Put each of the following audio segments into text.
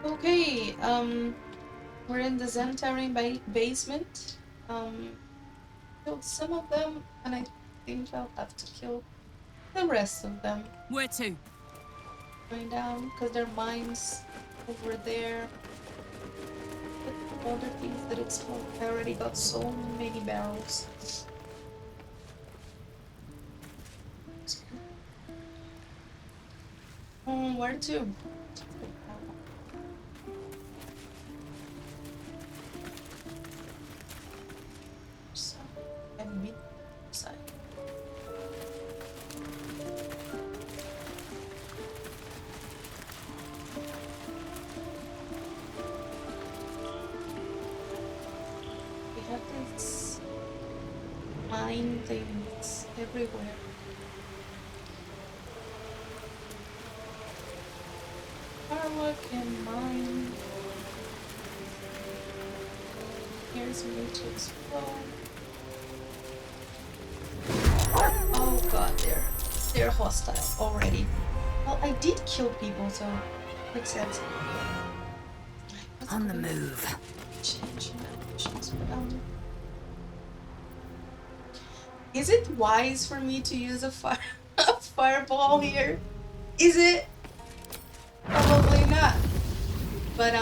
Okay, we're in the zhentarim basement. Killed some of them, and I think I'll have to kill the rest of them. Where to? Going down, because their mines over there. Other things that explode. I already got so many barrels. Where to? And mid side. We have these mine things everywhere. Karlach and mine. Here's me to explode. Oh god, they're hostile already. Well, I did kill people, so makes sense. On the move. Change animations, but is it wise for me to use a fireball here? Is it? Probably not. But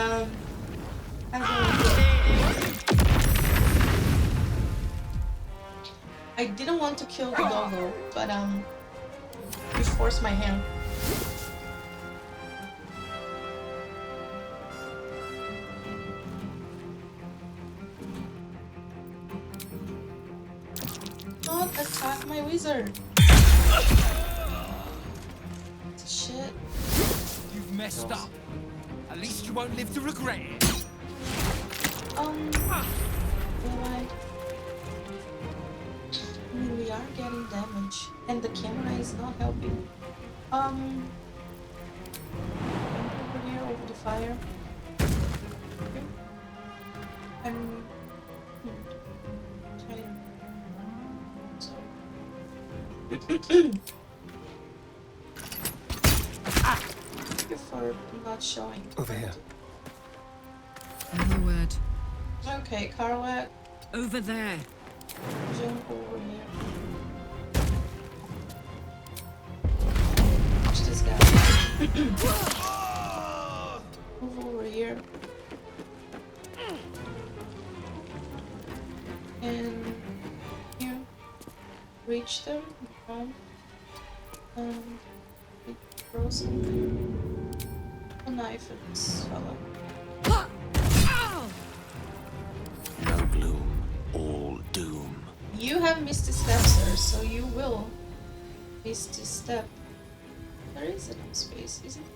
I didn't want to kill the doggo, but you forced my hand. Don't attack my wizard. Shit. You've messed up. At least you won't live to regret it. Will I mean, we are getting damage, and the camera is not helping. Over here, over the fire. Okay. I'm Thank you for not showing. Over here. No word. Okay, Karlach, Over there. jump over here. Watch this guy. Move over here. And here. Reach them. Throw something. A knife at this fellow. No gloom, all doom. You have missed a step, sir, so you will miss this step. There is enough space, isn't it?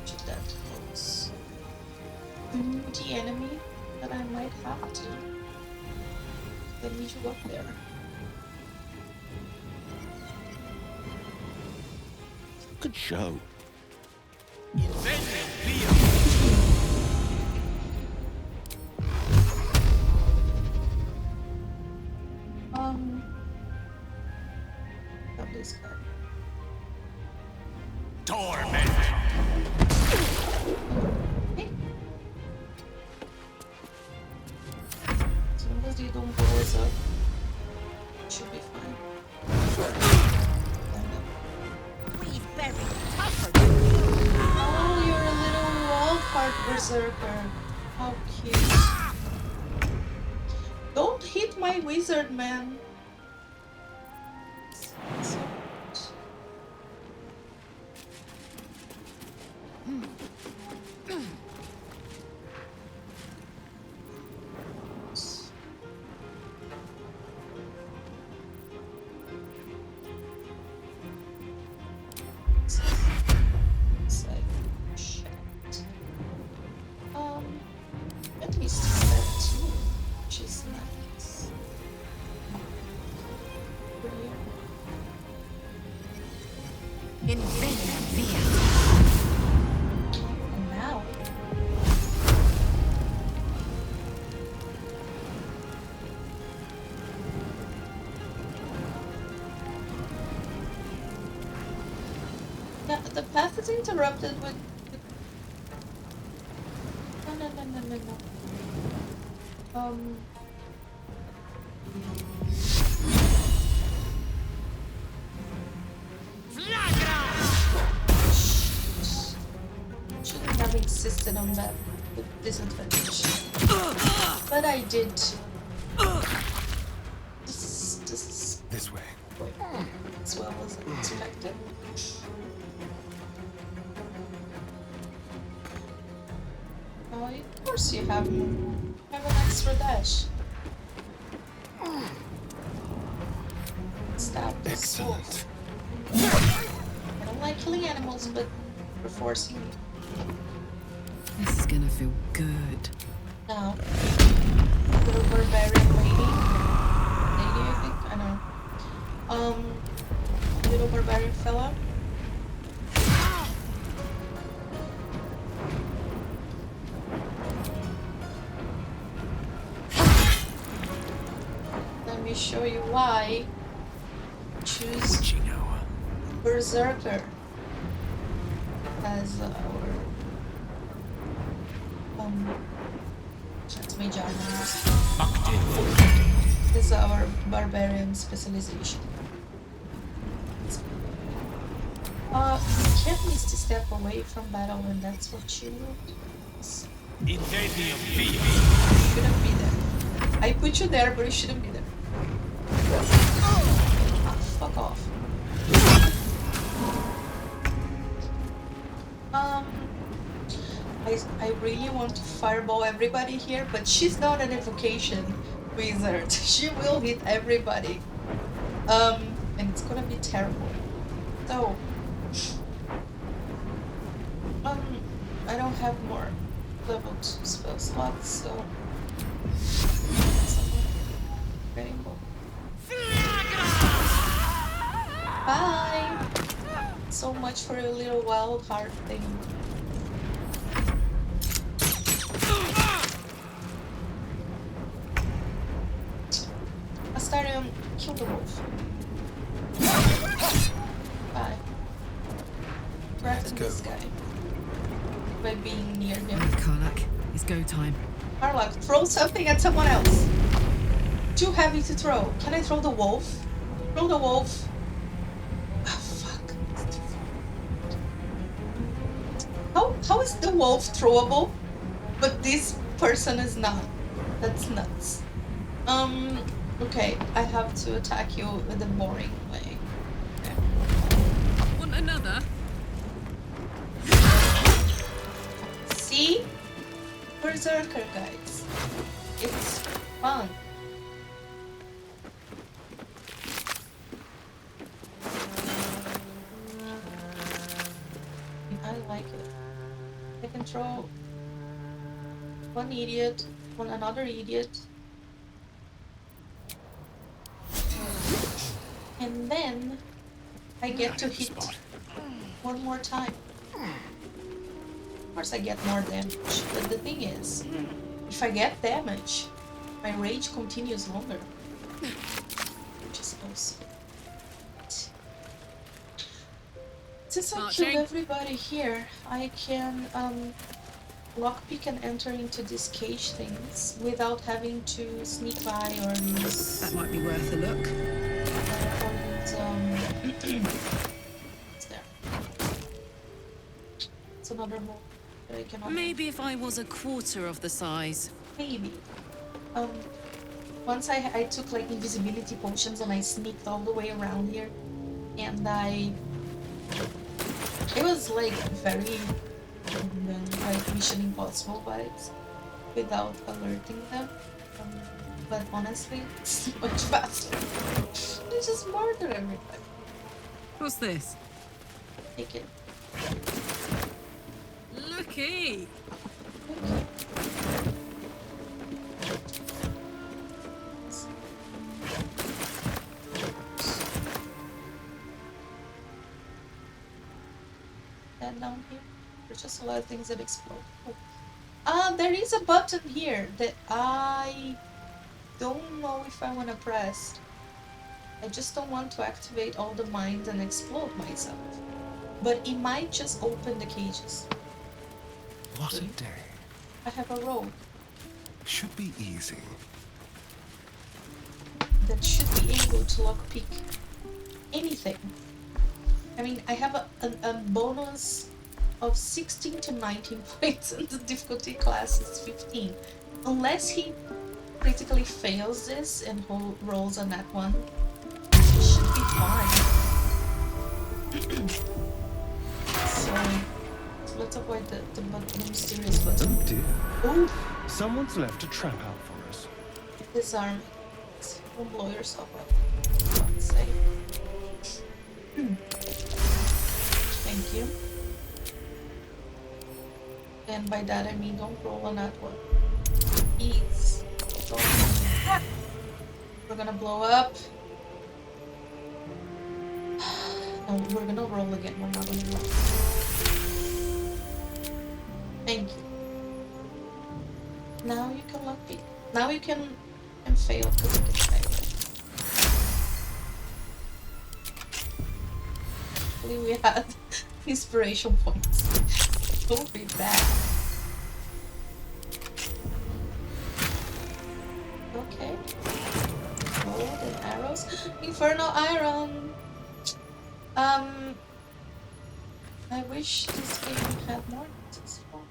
Should that close? The enemy that I might have to. Let me go up there. Good show. Not this guy. Torment. Hey. As long as you don't blow us up, it should be fine. We've buried tougher. Oh, you're a little wall card berserker. How cute. Don't hit my wizard, man. At least that too, which is nice. In via. And now, Yeah, the path is interrupted with... No, no, no, no, no, no. Shouldn't have insisted on that with disadvantage. But I did. This is This way. going as well as I expected. Oh, of course you have an extra dash. Stab this wolf. I don't like killing animals, but you're forcing me. This is gonna feel good. Now, little barbarian lady, I think, I don't know. Little barbarian fella. Let me show you why. Choose Berserker as our that's my job is our barbarian specialization. You can't miss to step away from battle when that's what you want. Shouldn't be there. I put you there, but you shouldn't be there. Ah, fuck off. I really want to fireball everybody here, but she's not an evocation wizard. She will hit everybody. And it's gonna be terrible. So, I don't have more level 2 spell slots, so... Rainbow. Bye! So much for a little wild heart thing. Astarion, kill the wolf. Bye. Threaten this guy by being near him. Karlach, it's go time. Karlach, throw something at someone else. Too heavy to throw. Can I throw the wolf? Throw the wolf. Ah, fuck. How is the wolf throwable, but this person is not? That's nuts. Okay, I have to attack you with a boring way. Okay. Want another? See? Berserker, guys. It's fun. I like it. I can throw one idiot on another idiot. And then I get to hit one more time. Of course I get more damage, but the thing is, if I get damage, my rage continues longer. Which is awesome. Since I killed everybody here, I can lockpick and enter into these cage things without having to sneak by or use... That might be worth a look. It's there. It's another move that I cannot... Maybe if I was a quarter of the size. Maybe. Once I took like invisibility potions and I sneaked all the way around here, and it was like very like Mission Impossible vibes without alerting them. But honestly, it's much faster. You just murder everybody. What's this? Take it. Looky! Okay. That down here. There's just a lot of things that explode. Oh. There is a button here that I don't know if I want to press. I just don't want to activate all the mines and explode myself. but it might just open the cages. What a day. I have a rogue Should be easy. that should be able to lockpick anything. I mean, I have a bonus of 16 to 19 points, and the difficulty class is 15. Unless he critically fails this and rolls on that one, it should be fine. So let's avoid the mysterious button. Oh dear. Oh, Someone's left a trap out for us. disarm it. Don't blow yourself up. For God's sake. Thank you. And by that I mean don't roll on that one. Please. We're gonna blow up. No, we're gonna roll again. We're not gonna roll. Thank you. Now you can lockpick. Now you can fail because you can fail. Hopefully we had inspiration points. Don't be bad. Okay. Gold and arrows. Infernal iron. I wish this game had more this one.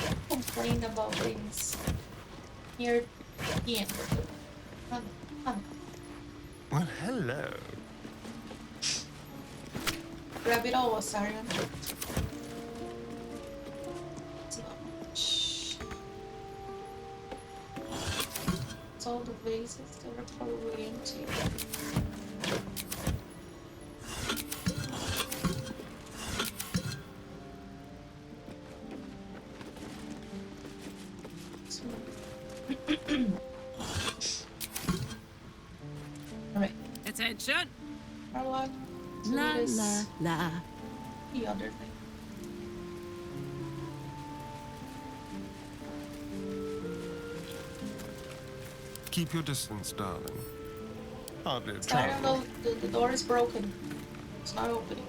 Don't complain about things near the end. Well, hello. Grab it all, Osarian. It's not much. It's all the vases that are probably empty. Alright. Attention! Karlach. La This la la. the other thing. Keep your distance, darling. Hardly a Siren, trouble. the door is broken. It's not opening.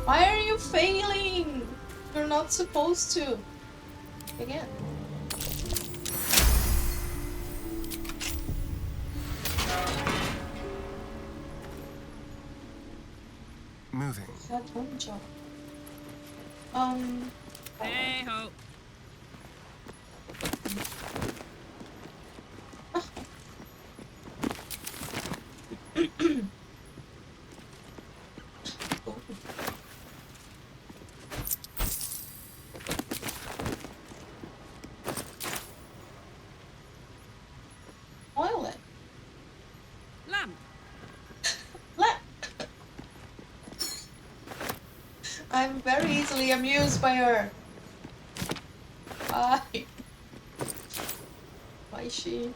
Why are you failing? You're not supposed to. Again. Moving. Had one job. Hey ho. Oil it. Lamp. Let. I'm very easily amused by her. Why? Why she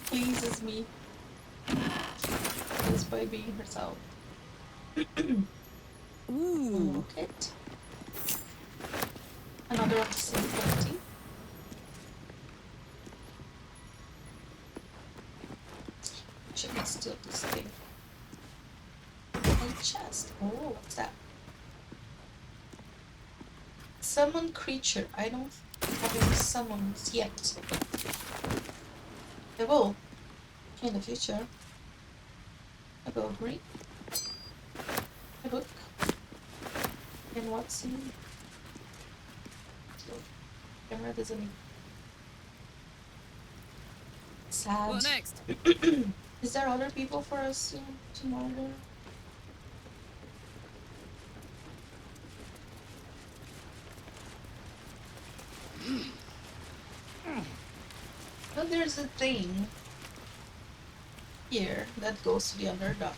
pleases me just by being herself. Ooh. Okay. Another of the same quality. Should steal this thing. A chest. Oh, what's that? Summon creature. I don't have any summons yet. I will in the future. A gold ring. A book. And what's in camera doesn't need. Sad. What next? Is there other people for us to murder? But there's a thing here that goes to the Underdark.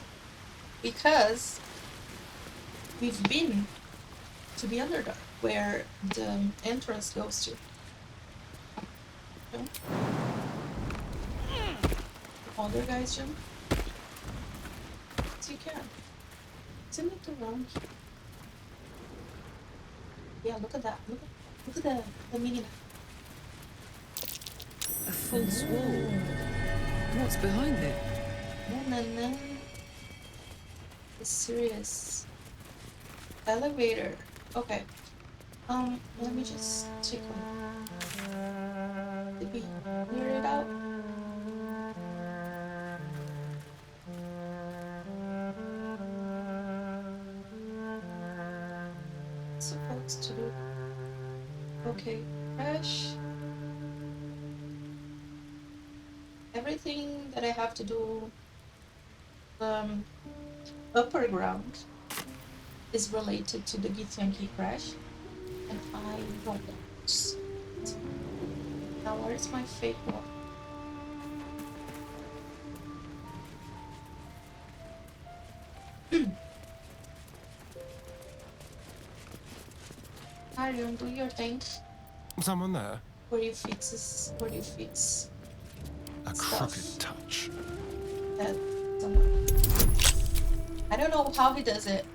Because we've been to the Underdark, where the entrance goes to. Okay. Other guys jump? So you can. Isn't it around here? Yeah, look at that. Look at the mini map. A false wall. What's behind it? No, no, no. It's serious. Elevator. Okay. Let me just check on. Did we clear it out? Supposed to do. Okay. Crash. Everything that I have to do upper ground is related to the Githyanki crash, and I don't want. Now where is my fake wall? Arion, do your thing. Someone there? Where you fix A stuff crooked touch. that someone. I don't know how he does it.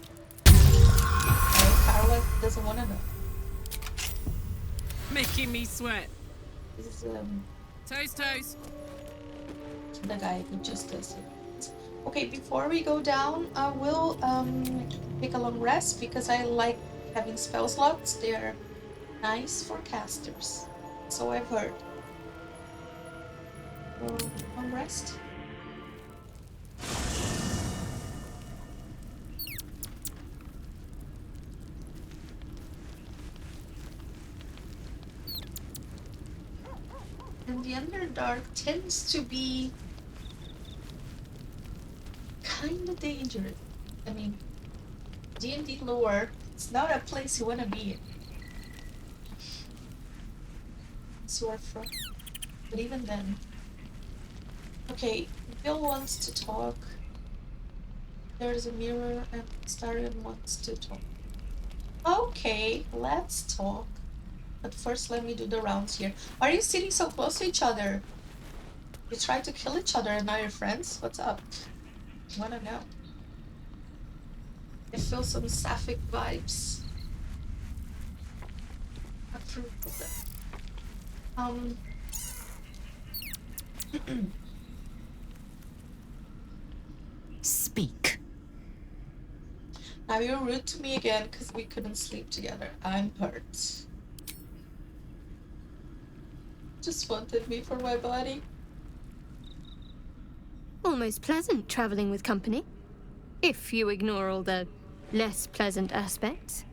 Karlach doesn't want to know. Making me sweat. This is Toast. the guy who just does it. Okay, before we go down, I will take a long rest because I like having spell slots. They're nice for casters. So I've heard. So, long rest. And the Underdark tends to be kind of dangerous. I mean, D&D lore, it's not a place you want to be in. Swordfront. But even then. Okay, Bill wants to talk. There's a mirror and Starion wants to talk. Okay, let's talk. But first let me do the rounds here. Why are you sitting so close to each other? You tried to kill each other and now you're friends? What's up? I wanna know. I feel some sapphic vibes. Approve of that. Speak. Now you're rude to me again because we couldn't sleep together. I'm hurt. Just wanted me for my body. Almost pleasant traveling with company, if you ignore all the less pleasant aspects.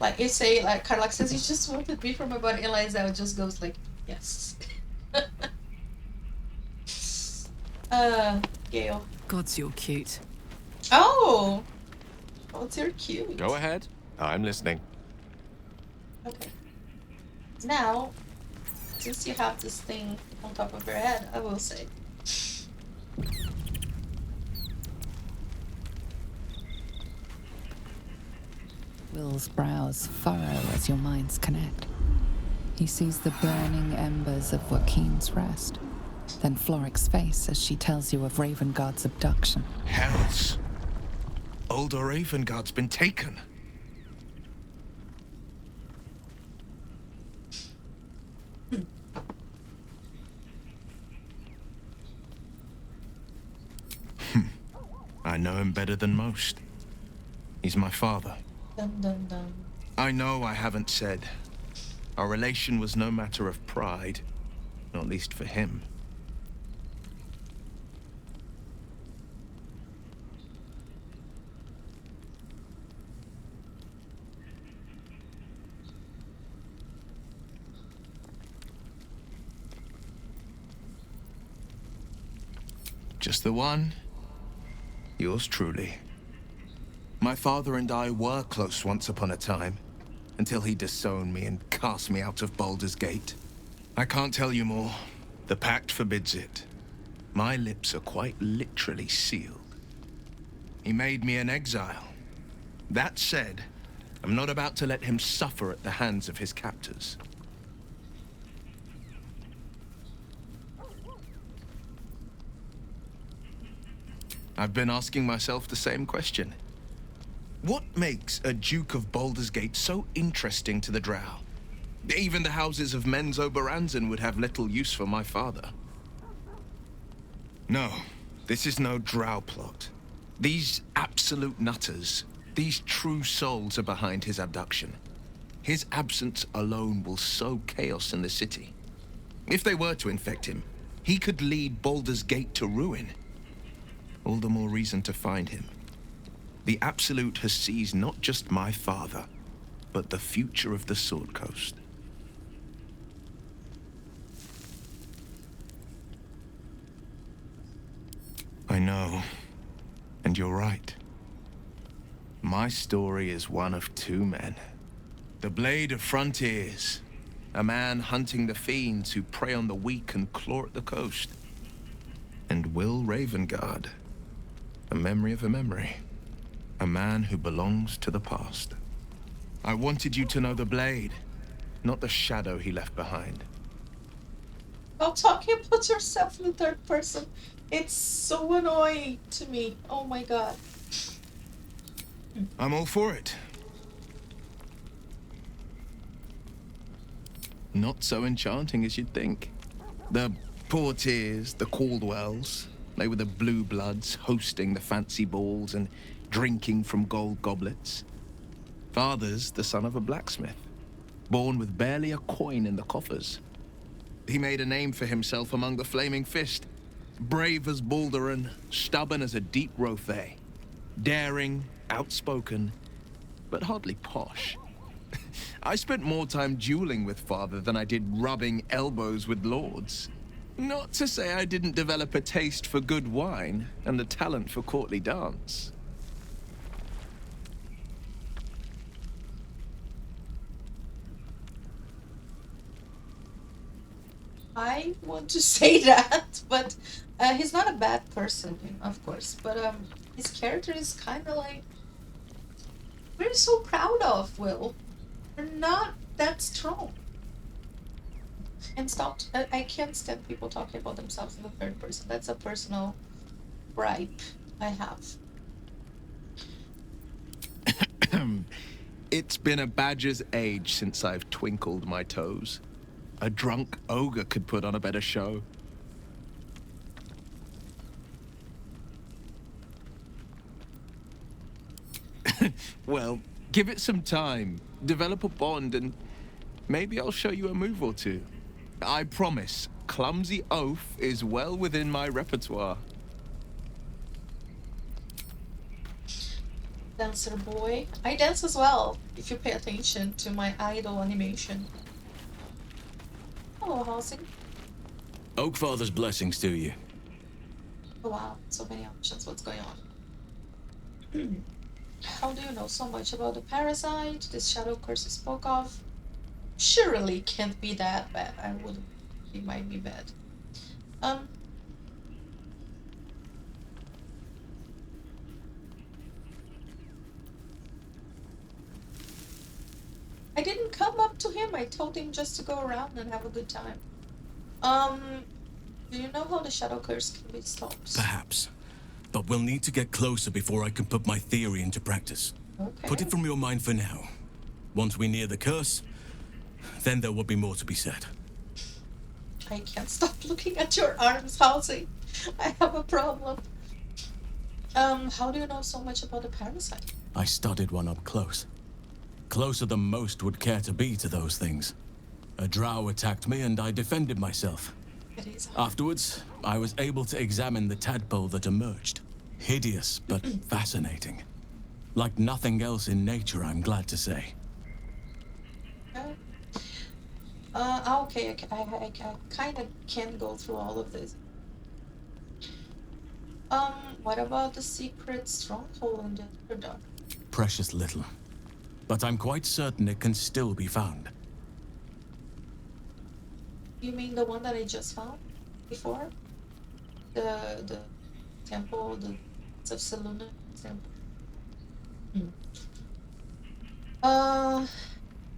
Like you say, like Karlach says, you just wanted me for my body. Eliza just goes like, yes. Gale. Gods, you're cute. Oh! Oh, you're cute. Go ahead. I'm listening. Okay. Now, since you have this thing on top of your head, I will say. Will's brows furrow as your minds connect. He sees the burning embers of Joaquin's rest, then Floric's face as she tells you of Ravengard's abduction. Hells! Older Ravengard's been taken. I know him better than most. He's my father. Dun dun dun. I know I haven't said. Our relation was no matter of pride, not least for him. Just the one. Yours truly. My father and I were close once upon a time, until he disowned me and cast me out of Baldur's Gate. I can't tell you more. The pact forbids it. My lips are quite literally sealed. He made me an exile. That said, I'm not about to let him suffer at the hands of his captors. I've been asking myself the same question. What makes a Duke of Baldur's Gate so interesting to the Drow? Even the houses of Men's Oberanzen would have little use for my father. No, this is no Drow plot. These absolute nutters, these true souls are behind his abduction. His absence alone will sow chaos in the city. If they were to infect him, he could lead Baldur's Gate to ruin. All the more reason to find him. The Absolute has seized not just my father, but the future of the Sword Coast. I know, and you're right. My story is one of two men. The Blade of Frontiers, a man hunting the fiends who prey on the weak and claw at the coast. And Will Ravengard, a memory of a memory. A man who belongs to the past. I wanted you to know the Blade, not the shadow he left behind. While talking about yourself in the third person, it's so annoying to me. Oh my god. I'm all for it. Not so enchanting as you'd think. The Portiers, the Caldwells, they were the blue bloods hosting the fancy balls and drinking from gold goblets. Father's the son of a blacksmith, born with barely a coin in the coffers. He made a name for himself among the Flaming Fist. Brave as Baldur, stubborn as a deep Rothay. Daring, outspoken, but hardly posh. I spent more time dueling with father than I did rubbing elbows with lords. Not to say I didn't develop a taste for good wine and a talent for courtly dance. I want to say that, but he's not a bad person, of course. But his character is kind of like we're so proud of. Will, they're not that strong. And stop. I can't stand people talking about themselves in the third person. That's a personal gripe I have. It's been a badger's age since I've twinkled my toes. A drunk ogre could put on a better show. Well, give it some time, develop a bond, and maybe I'll show you a move or two. I promise, clumsy oath is well within my repertoire. Dancer boy. I dance as well, if you pay attention to my idol animation. Hello, Halsey. Oakfather's blessings to you. Oh wow, so many options. What's going on? How do you know so much about the parasite? This shadow curse you spoke of? Surely can't be that bad. I wouldn't. It might be bad. I didn't come up to him. I told him just to go around and have a good time. Do you know how the shadow curse can be stopped? Perhaps. But we'll need to get closer before I can put my theory into practice. Okay. Put it from your mind for now. Once we near the curse, then there will be more to be said. I can't stop looking at your arms, Halsey. I have a problem. How do you know so much about the parasite? I studied one up close. Closer than most would care to be to those things. A drow attacked me and I defended myself. It is. Afterwards, I was able to examine the tadpole that emerged. Hideous, but fascinating. Like nothing else in nature, I'm glad to say. Okay, I kind of can go through all of this. What about the secret stronghold in the Underdark? Precious little. But I'm quite certain it can still be found. You mean the one that I just found before? The temple, the of Seluna temple.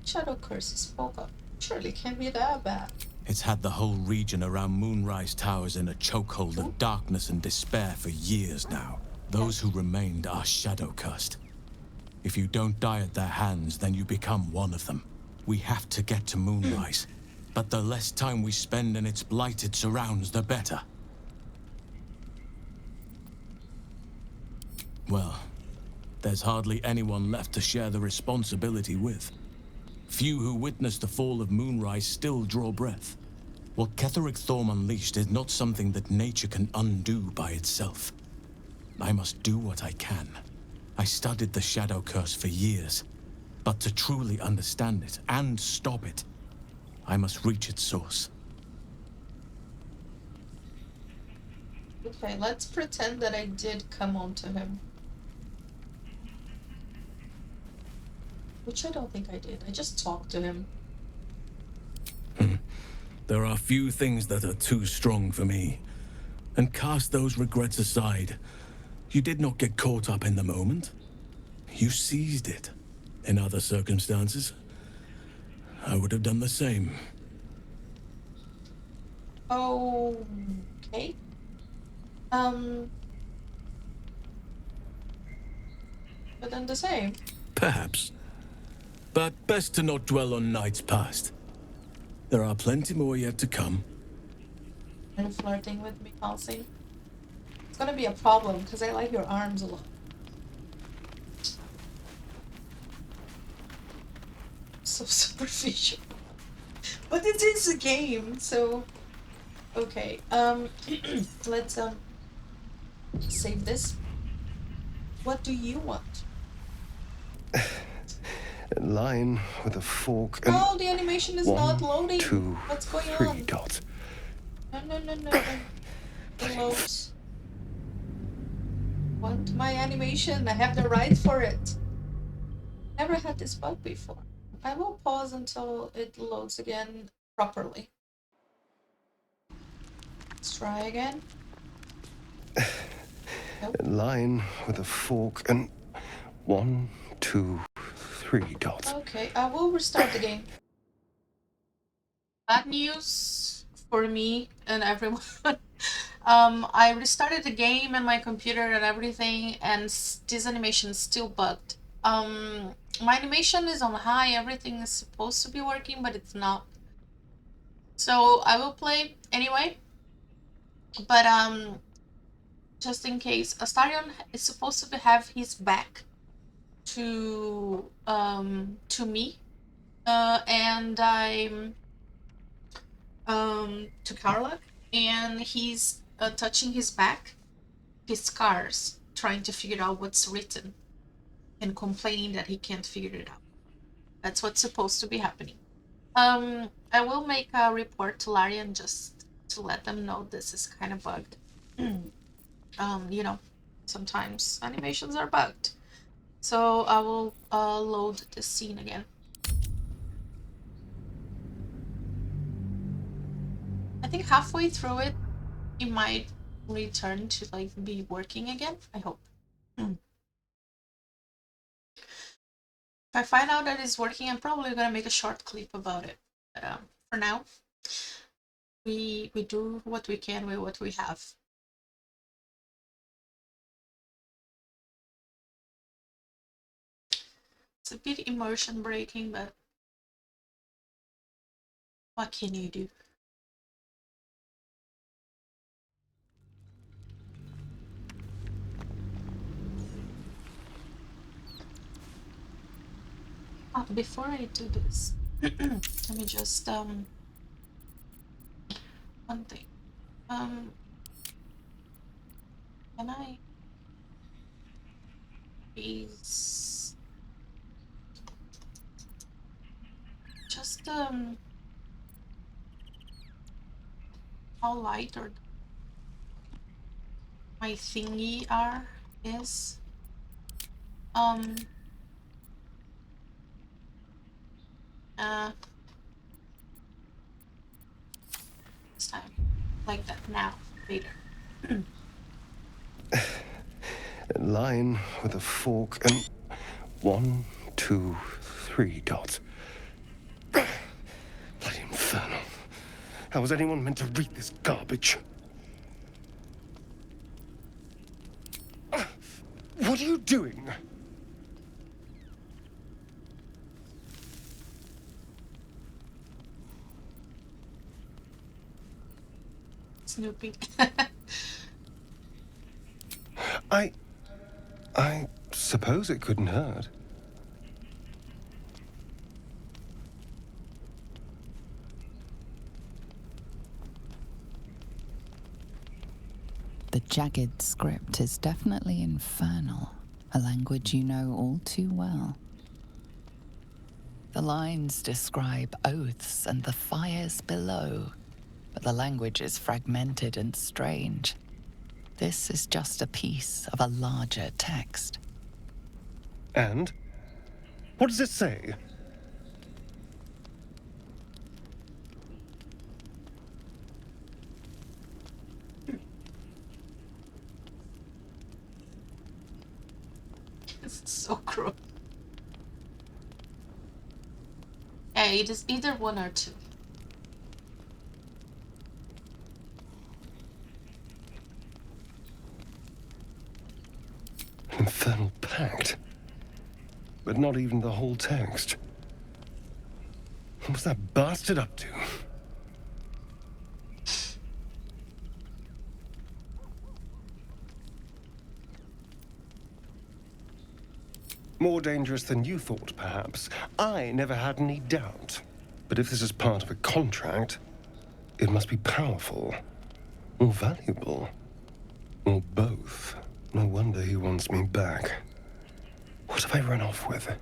Shadow curse spoke up. Surely can't be that bad. It's had the whole region around Moonrise Towers in a chokehold of darkness and despair for years now. Those who remained are shadow-cursed. If you don't die at their hands, then you become one of them. We have to get to Moonrise, but the less time we spend in its blighted surrounds, the better. Well, there's hardly anyone left to share the responsibility with. Few who witnessed the fall of Moonrise still draw breath. What Ketheric Thorm unleashed is not something that nature can undo by itself. I must do what I can. I studied the Shadow Curse for years, but to truly understand it and stop it, I must reach its source. Okay, let's pretend that I did come on to him. Which I don't think I did. I just talked to him. There are few things that are too strong for me. And cast those regrets aside. You did not get caught up in the moment. You seized it. In other circumstances, I would have done the same. Okay. But then the same. Perhaps. But best to not dwell on nights past. There are plenty more yet to come. Are you flirting with me, Halsey? It's gonna be a problem, because I like your arms a lot. So superficial. But it is a game, so... Okay, let's, save this. What do you want? A line with a fork and Oh, the animation is not loading. 2, What's going 3 on? dots. No. It loads. Want my animation? I have the right for it. Never had this bug before. I will pause until it loads again properly. Let's try again. Nope. A line with a fork and 1, 2, 3 dots. Okay, I will restart the game. Bad news for me and everyone. I restarted the game and my computer and everything, and this animation is still bugged. My animation is on high, everything is supposed to be working, but it's not. So I will play anyway. But just in case, Astarion is supposed to have his back to me, and I'm to Karlach, and he's touching his back, his scars, trying to figure out what's written, and complaining that he can't figure it out. That's what's supposed to be happening. I will make a report to Larian just to let them know this is kind of bugged. You know, sometimes animations are bugged. So I will load this scene again. I think halfway through it, it might return to like be working again. I hope. If I find out that it's working, I'm probably gonna make a short clip about it. But for now, we do what we can with what we have. It's a bit immersion breaking, but what can you do? Before I do this, let me just one thing. Can I please just how light or my thingy is this time like that now later. A line with a fork and 1, 2, 3 dots. Bloody infernal. How was anyone meant to read this garbage? What are you doing? Snooping. I suppose it couldn't hurt. The jagged script is definitely infernal, a language you know all too well. The lines describe oaths and the fires below, but the language is fragmented and strange. This is just a piece of a larger text. And? What does it say? This is so gross. Yeah, it is either one or two. Infernal pact. But not even the whole text. What was that bastard up to? More dangerous than you thought, perhaps. I never had any doubt. But if this is part of a contract, it must be powerful. Or valuable. Or both. No wonder he wants me back. What have I run off with?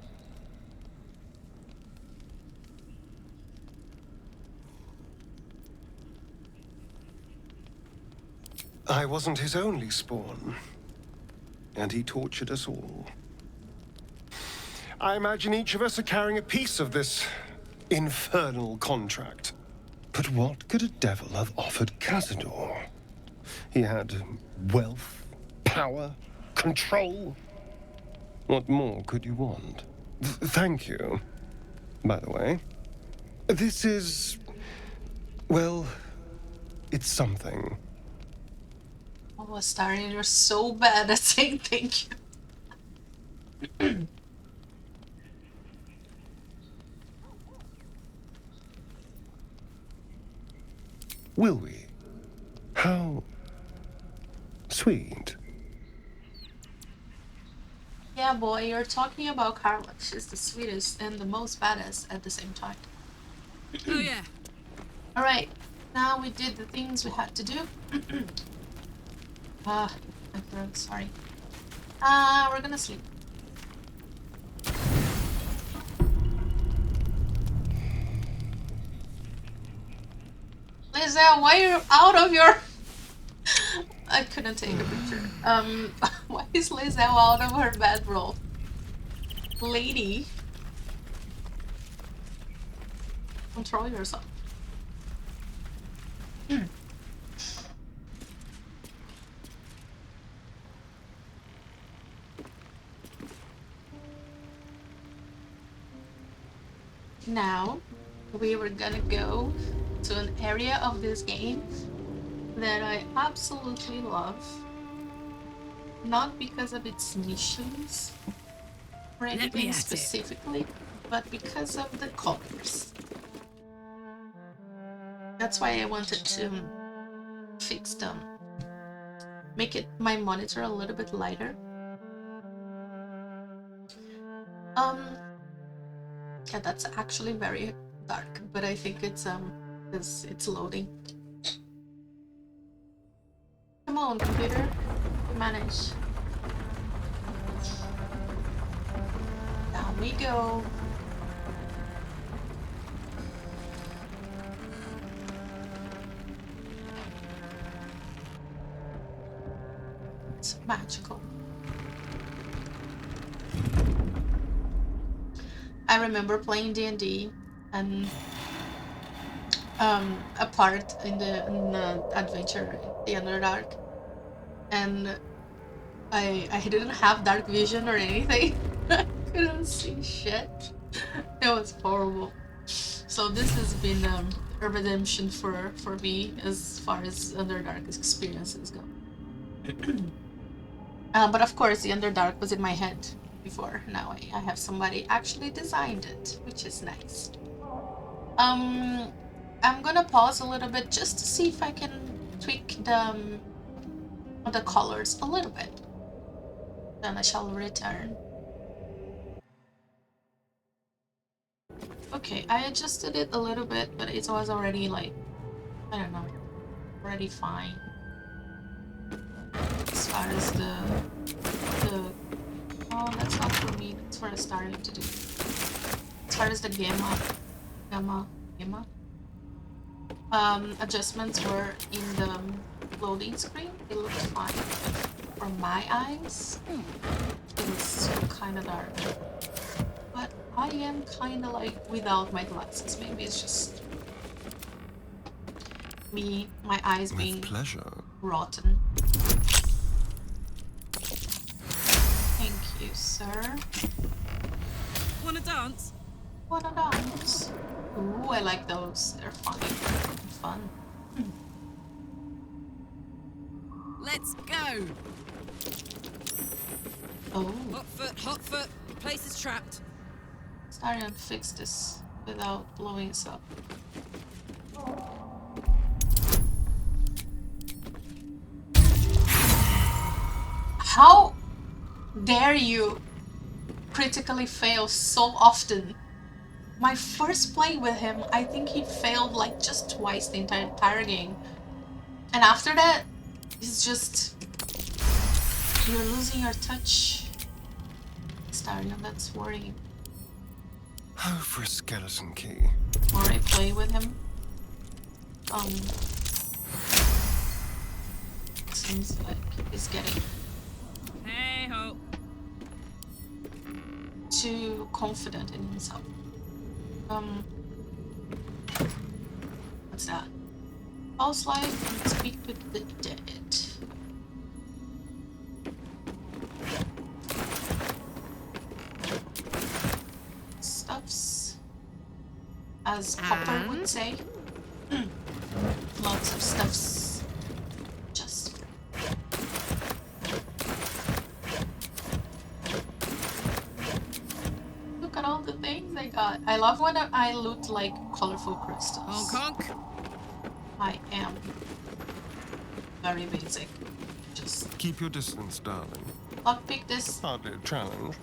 I wasn't his only spawn. And he tortured us all. I imagine each of us are carrying a piece of this infernal contract. But what could a devil have offered Cazador? He had wealth, power, control. What more could you want? Thank you. By the way, this is... well, it's something. Oh, Astarion, you're so bad at saying thank you. Will we? How sweet. Yeah, boy, you're talking about Karlach. She's the sweetest and the most badass at the same time. Oh yeah. Alright, now we did the things we had to do. My throat, sorry. We're gonna sleep. Lizelle, why are you out of your... I couldn't take a picture. Why is Lizelle out of her bedroll? Lady. Control yourself. Now, we were gonna go to an area of this game that I absolutely love. Not because of its missions or anything specifically, but because of the colors. That's why I wanted to fix them. Make it my monitor a little bit lighter. Yeah, that's actually very dark, but I think it's because it's loading. Come on, computer, you manage. Down we go. It's magical. I remember playing D&D and a part in the adventure, the Underdark, and I didn't have dark vision or anything. I couldn't see shit. It was horrible. So this has been a redemption for me as far as Underdark experiences go. But of course, the Underdark was in my head before. Now I have somebody actually designed it, which is nice. I'm gonna pause a little bit just to see if I can tweak the colors a little bit. Then I shall return. Okay, I adjusted it a little bit, but it was already like, I don't know, already fine. As far as the oh, that's not for me, that's for Astarion to do. As far as the gamma adjustments were in the loading screen, it looked fine. But for my eyes, it was still kind of dark. But I am kind of like without my glasses. Maybe it's just me, my eyes being rotten. Thank you, sir. Wanna dance? Wanna dance? Ooh, I like those. They're funny. Fun. Let's go! Oh. Hot foot. The place is trapped. Starting to fix this without blowing us up. How dare you critically fail so often? My first play with him, I think he failed like just twice the entire game. And after that, it's just... You're losing your touch. Starion, that's worrying. Oh, for a skeleton key. The more I play with him, seems like he's getting Hey-ho. too confident in himself. What's that? False life and speak with the dead. Stuffs, as Popper would say. Lots of stuffs. Just look at all the things I got. I love when I loot like colorful crystals. Honk honk. I am very basic. Just Keep your distance, darling. lockpick this. Hardly a challenge.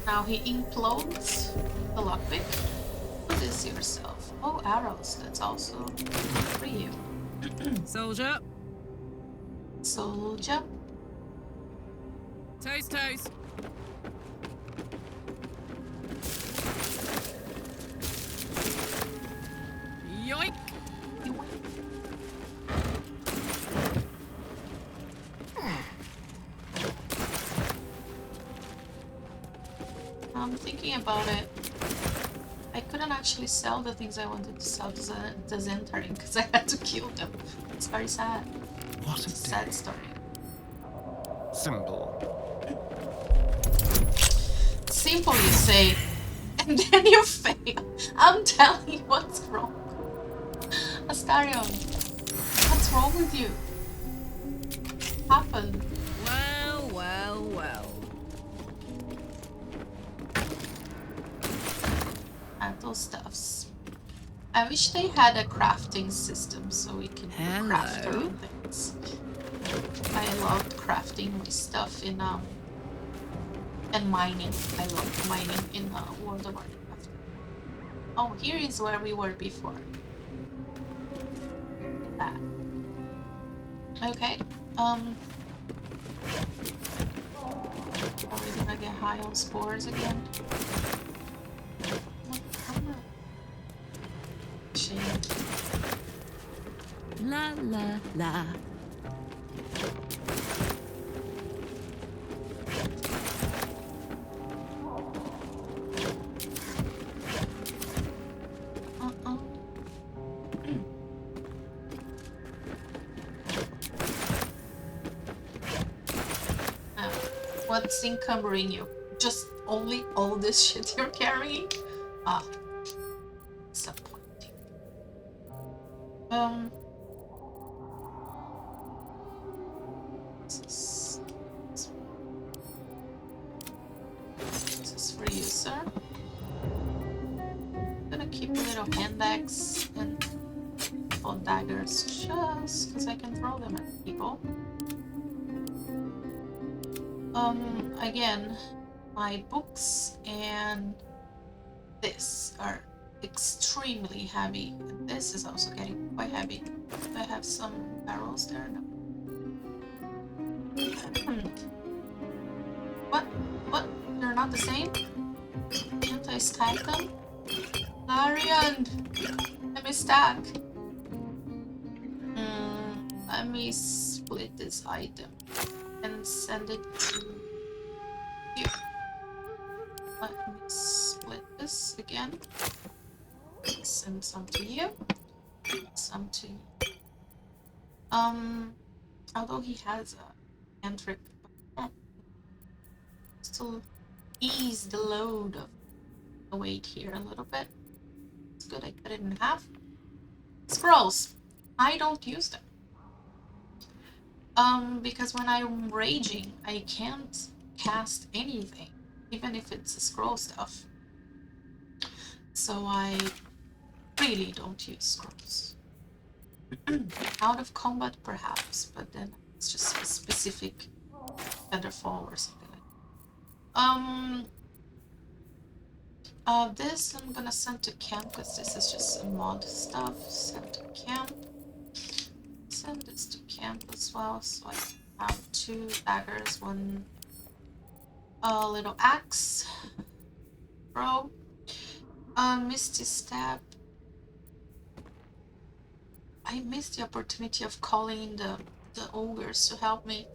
Now he implodes the lockpick. Do this yourself. Oh, arrows. That's also for you. Soldier. Soldier. Toes. Yoink. I'm thinking about it. I couldn't actually sell the things I wanted to sell to the zhentarim because I had to kill them. It's very sad. What a sad story. Simple. Simple, you say, and then you fail. I'm telling you what's wrong. Astarion, what's wrong with you? What happened? Well. Metal stuffs. I wish they had a crafting system so we can craft our own things. I loved crafting my stuff in and mining. I love mining in World of Warcraft. Oh, here is where we were before. That. Okay. Are we gonna get high on spores again? Shame. La. What's encumbering you? Just only all this shit you're carrying? Ah, disappointing. This is for you, sir. I'm gonna keep a little hand axe and all daggers just because I can throw them at people. Again, my books and this are extremely heavy. And this is also getting quite heavy. Do I have some barrels there? No. What? What? They're not the same? Can't I stack them? Larian! Let me stack. Let me split this item and send it to you. Let me split this again. Send some to you. Some to you. Although he has a cantrip, still ease the load of the weight here a little bit. It's good I cut it in half. Scrolls. I don't use them. Because when I'm raging, I can't cast anything, even if it's a scroll stuff. So I really don't use scrolls. Out of combat, perhaps, but then it's just a specific featherfall or something like that. This I'm gonna send to camp because this is just some mod stuff. Send to camp. Send this to camp as well, so I have 2 daggers, 1 little axe. Bro. Misty Stab. I missed the opportunity of calling the ogres to help me.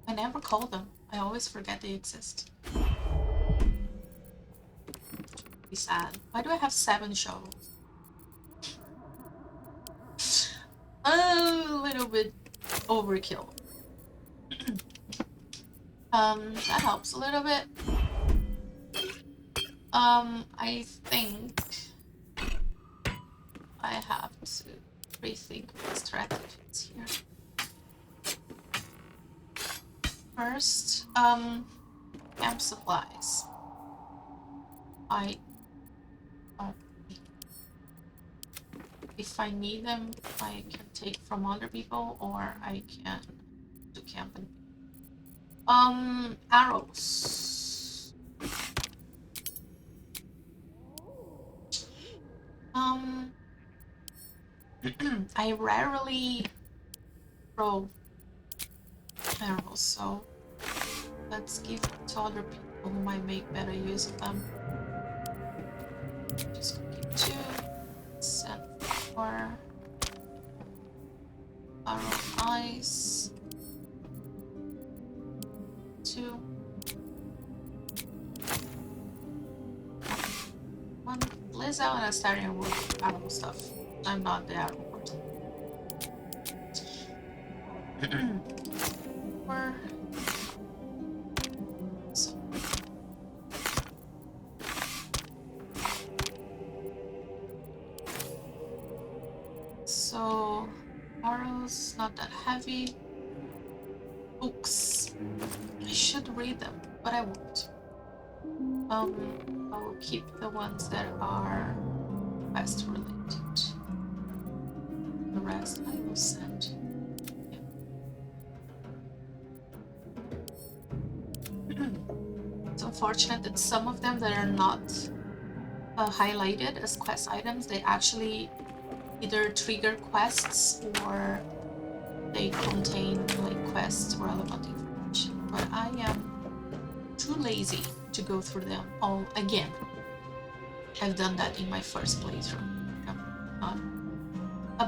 I never call them. I always forget they exist. Be sad. Why do I have 7 shovels? A little bit overkill. That helps a little bit. I think I have to rethink my strategies here. First, camp supplies. If I need them, I can take from other people, or I can do camping. Arrows. I rarely throw arrows, so let's give it to other people who might make better use of them. Just keep 2. Send 4. Arrow eyes. 2. 1 Liz out and I started with arrow stuff. I'm not the arrow person. 4. So arrows not that heavy. Books. I should read them, but I won't. I will keep the ones that are quest related. The rest I will send. Yeah. It's unfortunate that some of them that are not highlighted as quest items, they actually either trigger quests or they contain like quest relevant information. But I am too lazy to go through them all again. I've done that in my first playthrough. I'm not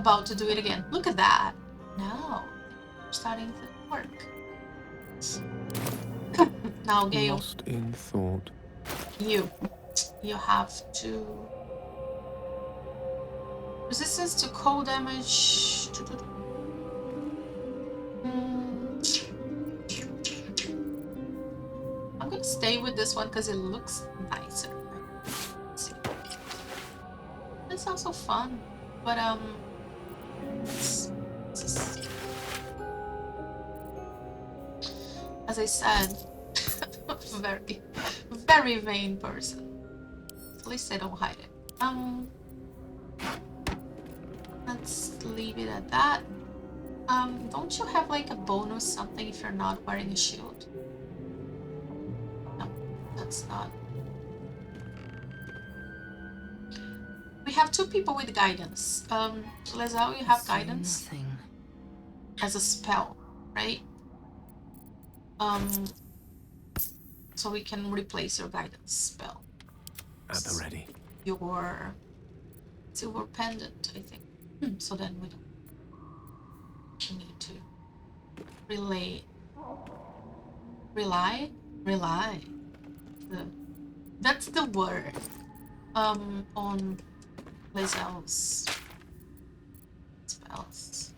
about to do it again. Look at that. Now we're starting to work. Now, Gale. Lost in thought. You have to resistance to cold damage. with this one because it looks nicer. Let's see. It's also fun, but it's just, as I said, very, very vain person. At least I don't hide it. Let's leave it at that. Don't you have like a bonus something if you're not wearing a shield? No, that's not. We have 2 people with guidance. Lezao, you have guidance Nothing. as a spell, right? So we can replace your guidance spell. At the ready. Your silver pendant, I think. So then we don't need to rely. That's the word. On Lezao's spells.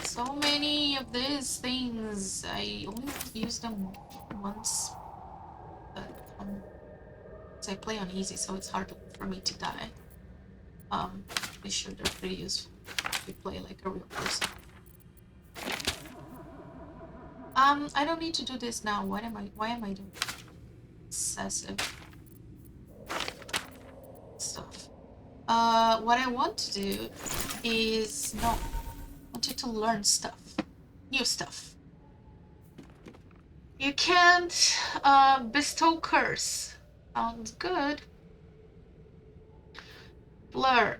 So many of these things, I only use them once. But I play on easy, so it's hard for me to die. Be sure they're pretty useful if you play like a real person. I don't need to do this now. Why am I doing excessive stuff? What I want to do is I want you to learn stuff, new stuff. You can't bestow curse. Sounds good. Blur.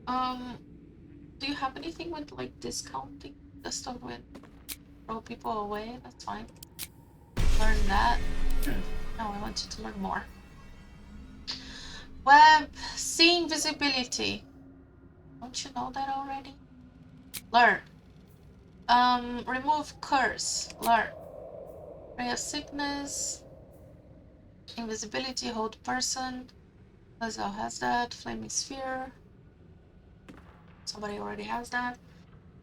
Do you have anything with like discounting the stuff with throw people away? That's fine. Learn that. No, I want you to learn more. Web, see invisibility. Don't you know that already? Learn. Remove curse. Learn. Ray of sickness. Invisibility, hold person. Lezao has that. Flaming sphere. Somebody already has that.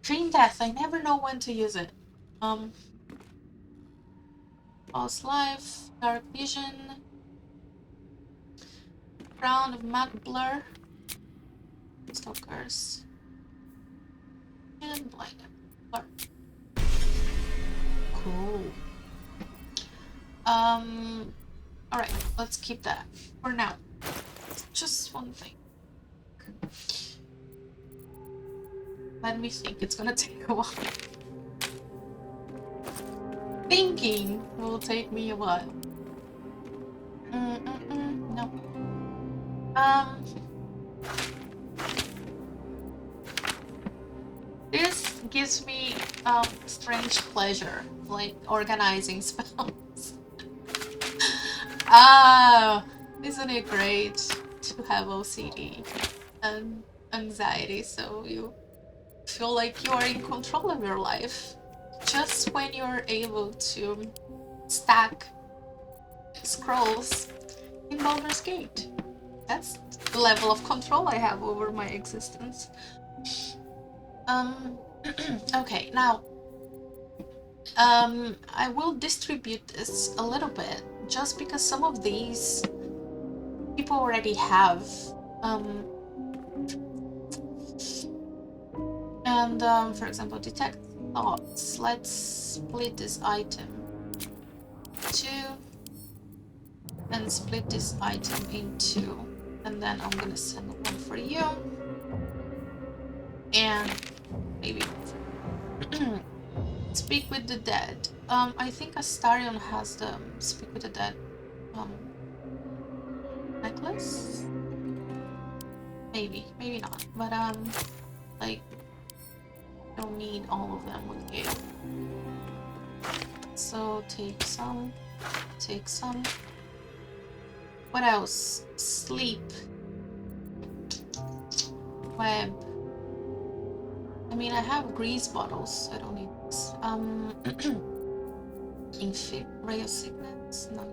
Dream death. I never know when to use it. False life. Dark vision. Crown of matte blur. Still curse. And blind blur. Cool. Alright, let's keep that for now. Just one thing. Let me think, it's gonna take a while. Thinking will take me a while. No. This gives me strange pleasure, like organizing spells. Isn't it great to have OCD and anxiety so you feel like you are in control of your life just when you're able to stack scrolls in Baldur's Gate. That's the level of control I have over my existence. Okay, now I will distribute this a little bit just because some of these people already have for example, detect thoughts. Let's split this item 2 and split this item in 2, and then I'm gonna send one for you and maybe speak with the dead. I think Astarion has the speak with the dead necklace. Maybe not, but like don't need all of them with you. So take some. What else? Sleep. Web. I mean, I have grease bottles. I don't need this. Ray of sickness. No.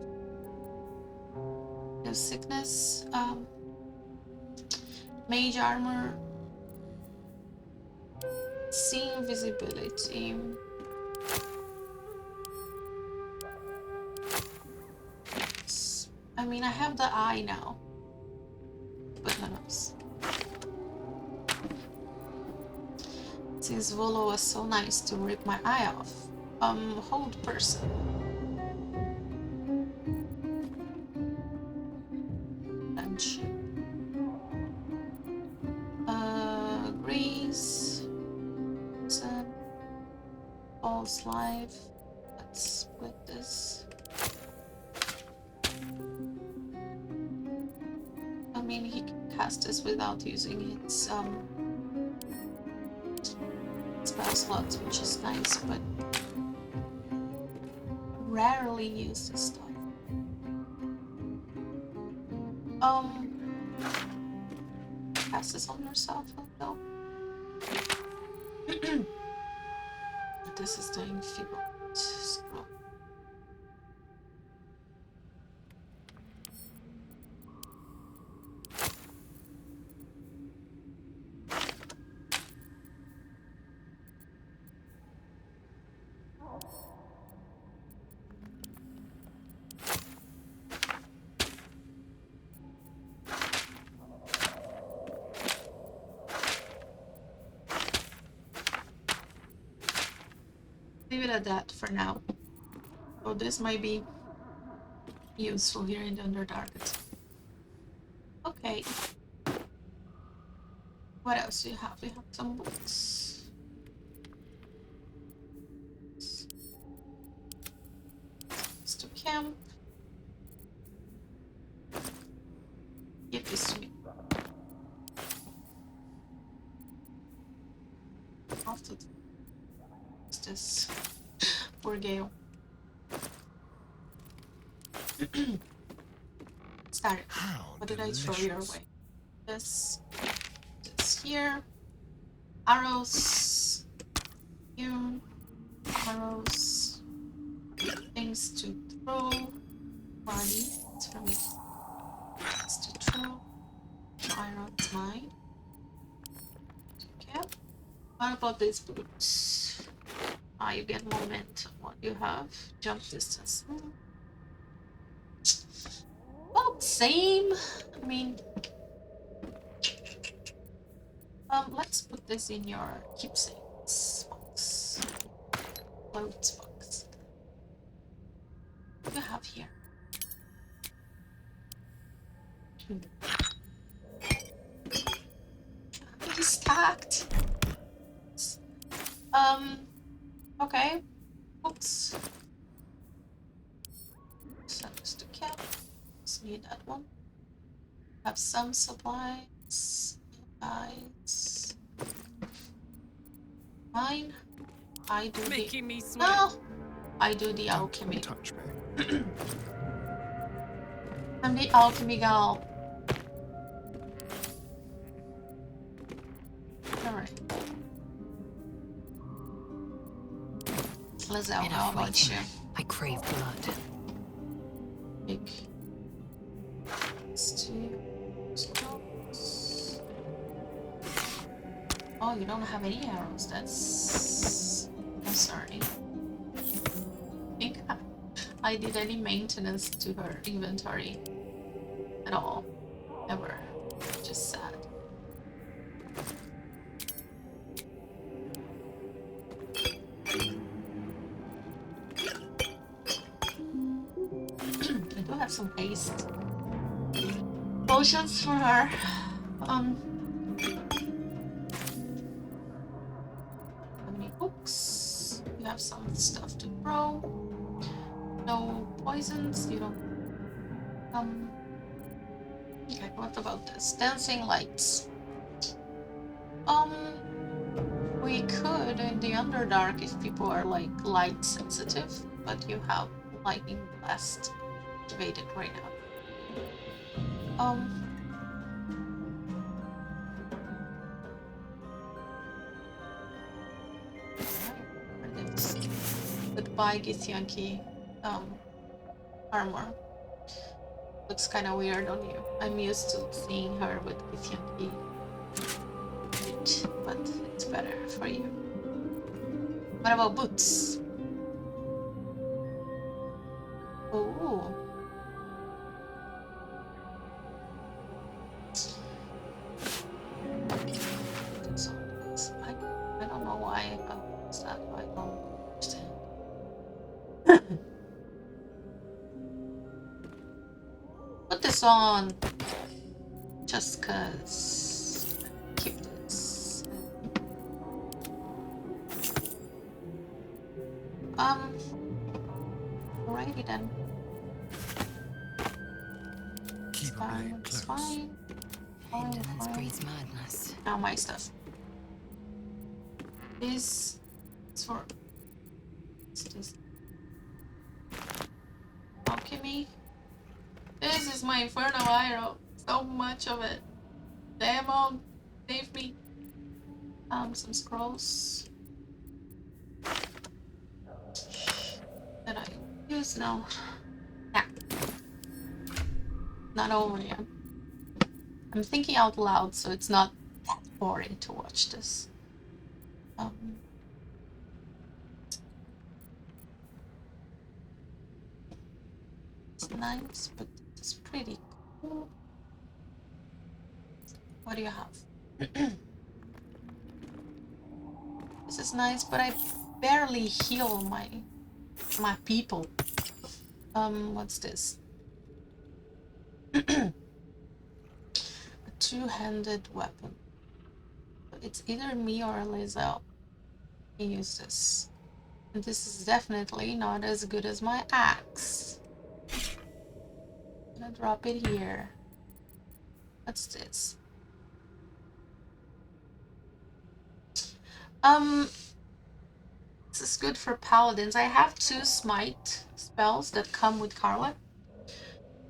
Ray of sickness. Mage armor. See invisibility. mean, I have the eye now. But who knows? Since Volo was so nice to rip my eye off. Hold person. Bench. Grease. False life. Let's split this. I mean, he can cast this without using its spell slots, which is nice, but rarely use this stuff. Cast this on yourself, though. This is the enfeebled scroll. Leave it at that for now. So this might be useful here in the Underdark. Okay. What else do you have? We have some books. It's to camp. Give this to me. After this poor Gale. Start. What did I throw your way? This here. Arrows. Here. Arrows. Things to throw. Money. It's for me. Things to throw. Iron's mine. Okay. What about these boots? You get momentum. What you have? Jump distance. Well, same. I mean, let's put this in your keepsakes box. Clothes box. What do you have here? It's stacked. Okay. Books. Send this to camp. Just need that one. Have some supplies. Guys. Mine. I do Making me sweat. No! I do the alchemy. Touch me. I'm the alchemy gal. Alright. Lizelle, how about you? I crave blood. Big. Let's do scrolls. Oh, you don't have any arrows. That's... I'm sorry. I think I did any maintenance to her inventory at all. Ever. Just sad. I do have some haste potions for her. How many books? You have some stuff to throw. No poisons. You don't. Okay. What about this? Dancing lights. We could in the Underdark if people are like light sensitive, but you have lightning blast activated right now. Goodbye, Githyanki. Armor. Looks kind of weird on you. I'm used to seeing her with Githyanki, but it's better for you. What about boots? Oh. put this on just cause. Keep this. Alrighty then. Keep a blade It's close. fine. Fine, Indolence fine. breeds madness. Now my stuff. This is for. What's this? Alchemy. This is my infernal arrow. So much of it. Damn, save me. Some scrolls that I use now. Yeah. Not over yet. I'm thinking out loud, so it's not that boring to watch this. It's nice, but it's pretty cool. What do you have? This is nice, but I barely heal my people. What's this? A two-handed weapon. It's either me or Lizelle. I use this. And this is definitely not as good as my axe. I'm gonna drop it here. What's this? This is good for paladins. I have 2 smite spells that come with Karlach.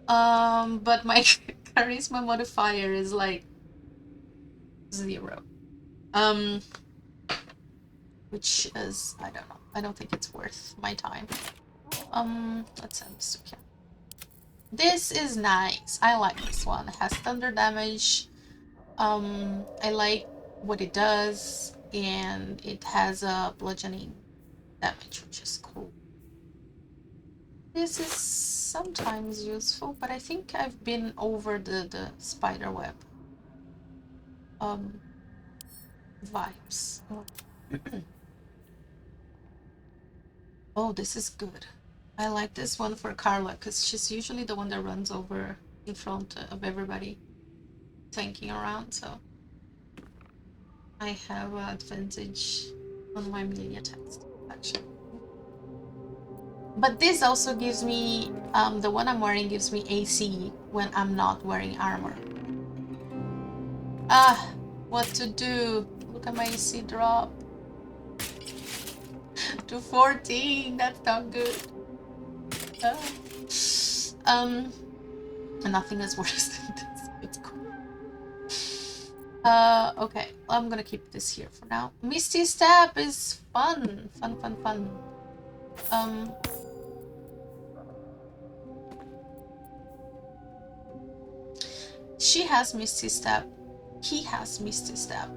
But my charisma modifier is like 0. Which is, I don't know. I don't think it's worth my time. Let's end this again. This is nice. I like this one. It has thunder damage. I like what it does, and it has a bludgeoning damage, which is cool. This is sometimes useful, but I think I've been over the spider web vibes. Oh, this is good. I like this one for Karlach because she's usually the one that runs over in front of everybody tanking around, so I have an advantage on my melee attacks, actually. But this also gives me, the one I'm wearing gives me AC when I'm not wearing armor. Ah, what to do? Look at my AC drop. To 14, that's not good. Nothing is worse than this. It's cool. Okay, I'm gonna keep this here for now. Misty Step is fun. Fun. She has Misty Step. He has Misty Step.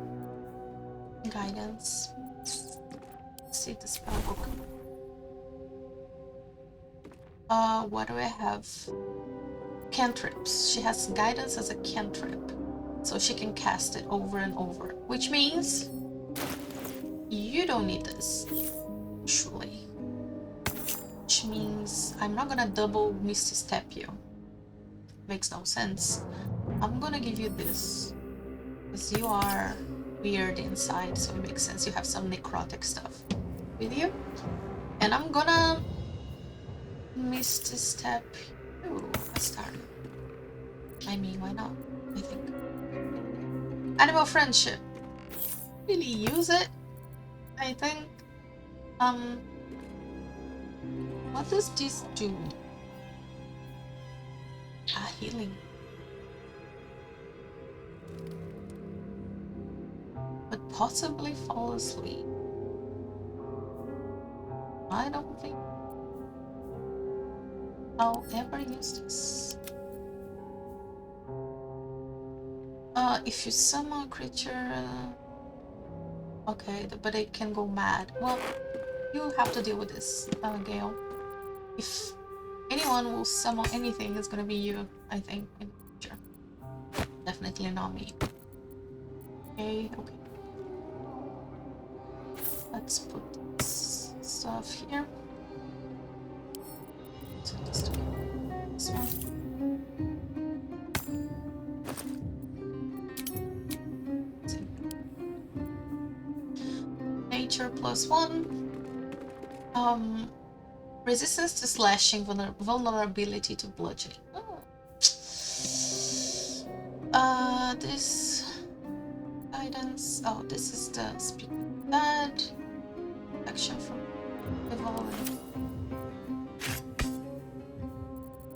Guidance. Let's see the spellbook. What do I have? Cantrips. She has guidance as a cantrip. So she can cast it over and over. Which means you don't need this. Usually. Which means I'm not gonna double Misty Step you. Makes no sense. I'm gonna give you this. Because you are weird inside, so it makes sense. You have some necrotic stuff with you. And I'm gonna Misty Step you. I started. I mean, why not? I think. Animal friendship. Really use it, I think. What does this do? Healing. But possibly fall asleep. I don't think I'll ever use this. If you summon a creature... okay, but it can go mad. Well, you have to deal with this, Gale. If anyone will summon anything, it's gonna be you, I think, in the future. Definitely not me. Okay. Let's put this stuff here. So just this one. creature +1. Resistance to slashing, vulnerability to bludgeoning. Oh. This guidance. Oh, this is the speak bad. Action from evolving.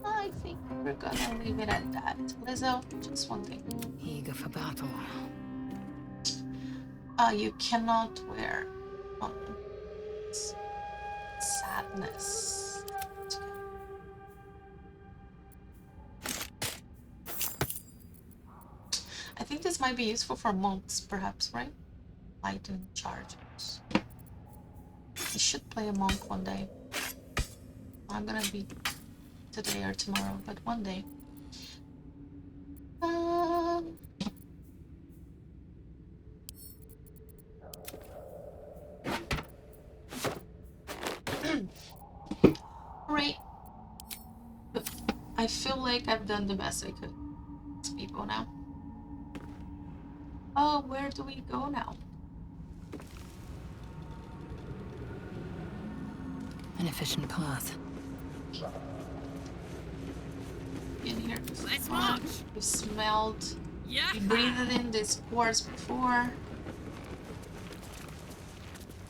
I think we're gonna leave it at that. Lizzo, just one thing. Eager for battle. You cannot wear sadness. I think this might be useful for monks, perhaps, right? Lightning charges. I should play a monk one day. I'm gonna be today or tomorrow, but one day. Right. I feel like I've done the best I could. Let's go now. Oh, where do we go now? An efficient path. In here. Let's march. We smelled. Yeah. We breathed in these spores before.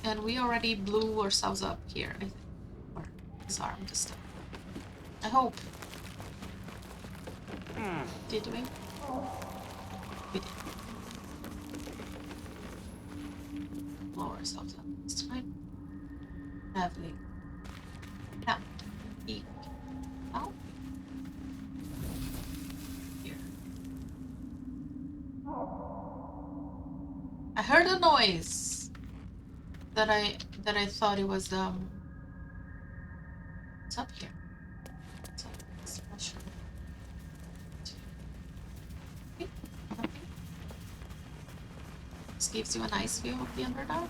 And we already blew ourselves up here, I think. Or disarmed this time. I hope. Did we? We did. Blow ourselves up this time. Lovely. Now, eat. Now. Here. I heard a noise that I thought it was what's up here? What's up? Special. Okay. This gives you a nice view of the Underdark.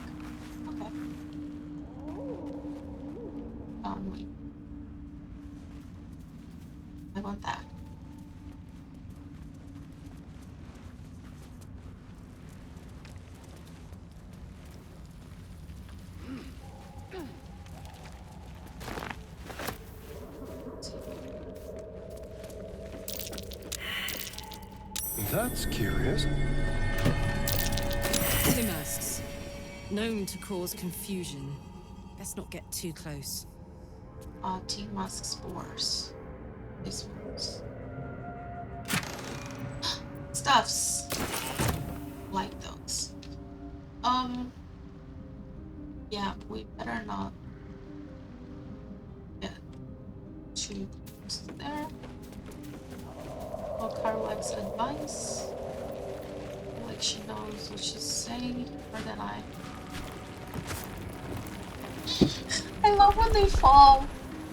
Okay. Wait. I want that. That's curious. Two masks. Known to cause confusion. Best not get too close. Team mask spores. This one's stuffs. Like those. Yeah, we better not get too close there. Well, Karlach's advice. Like she knows what she's saying, more than I. I love when they fall,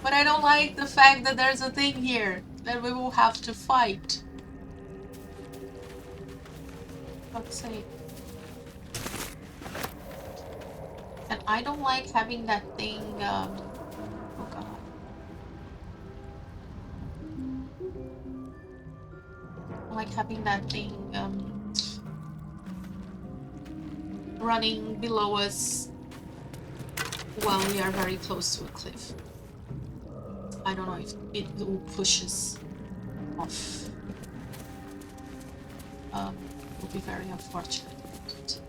but I don't like the fact that there's a thing here that we will have to fight. Let's see. And I don't like having that thing, oh god. I like having that thing, running below us while we are very close to a cliff. I don't know if it will push us off. It will be very unfortunate.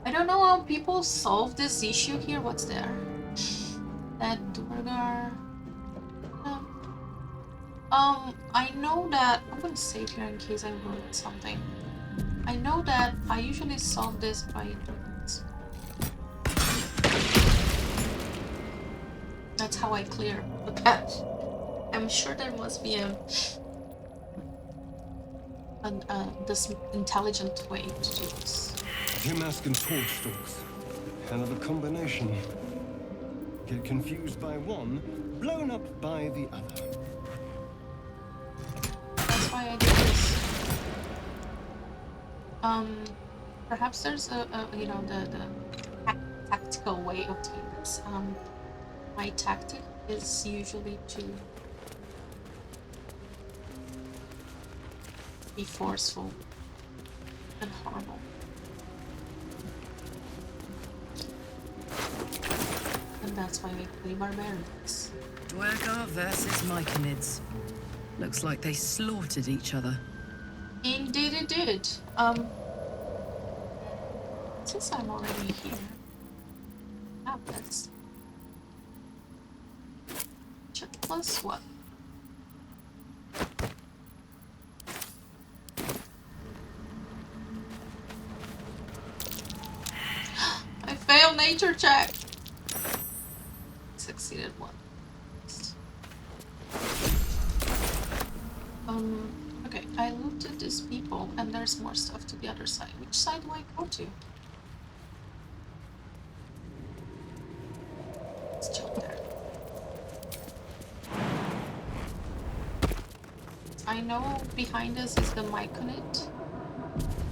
I don't know how people solve this issue here. What's there? That duergar. I know that I'm gonna save here in case I ruined something. I know that I usually solve this by doing this. That's how I clear the path. I'm sure there must be this intelligent way to do this. Mask and torch stalks. Hell of a combination. Get confused by one, blown up by the other. That's why I do this. Perhaps there's a you know, the tactical way of doing this. My tactic is usually to be forceful and horrible. that's why I play barbarians. Duergar versus Myconids. Looks like they slaughtered each other. Indeed it did. Since I'm already here, tablets. Check plus what? I failed nature check. Succeeded one. Okay, I looked at these people and there's more stuff to the other side. Which side do I go to? Let's jump there. I know behind us is the Myconid.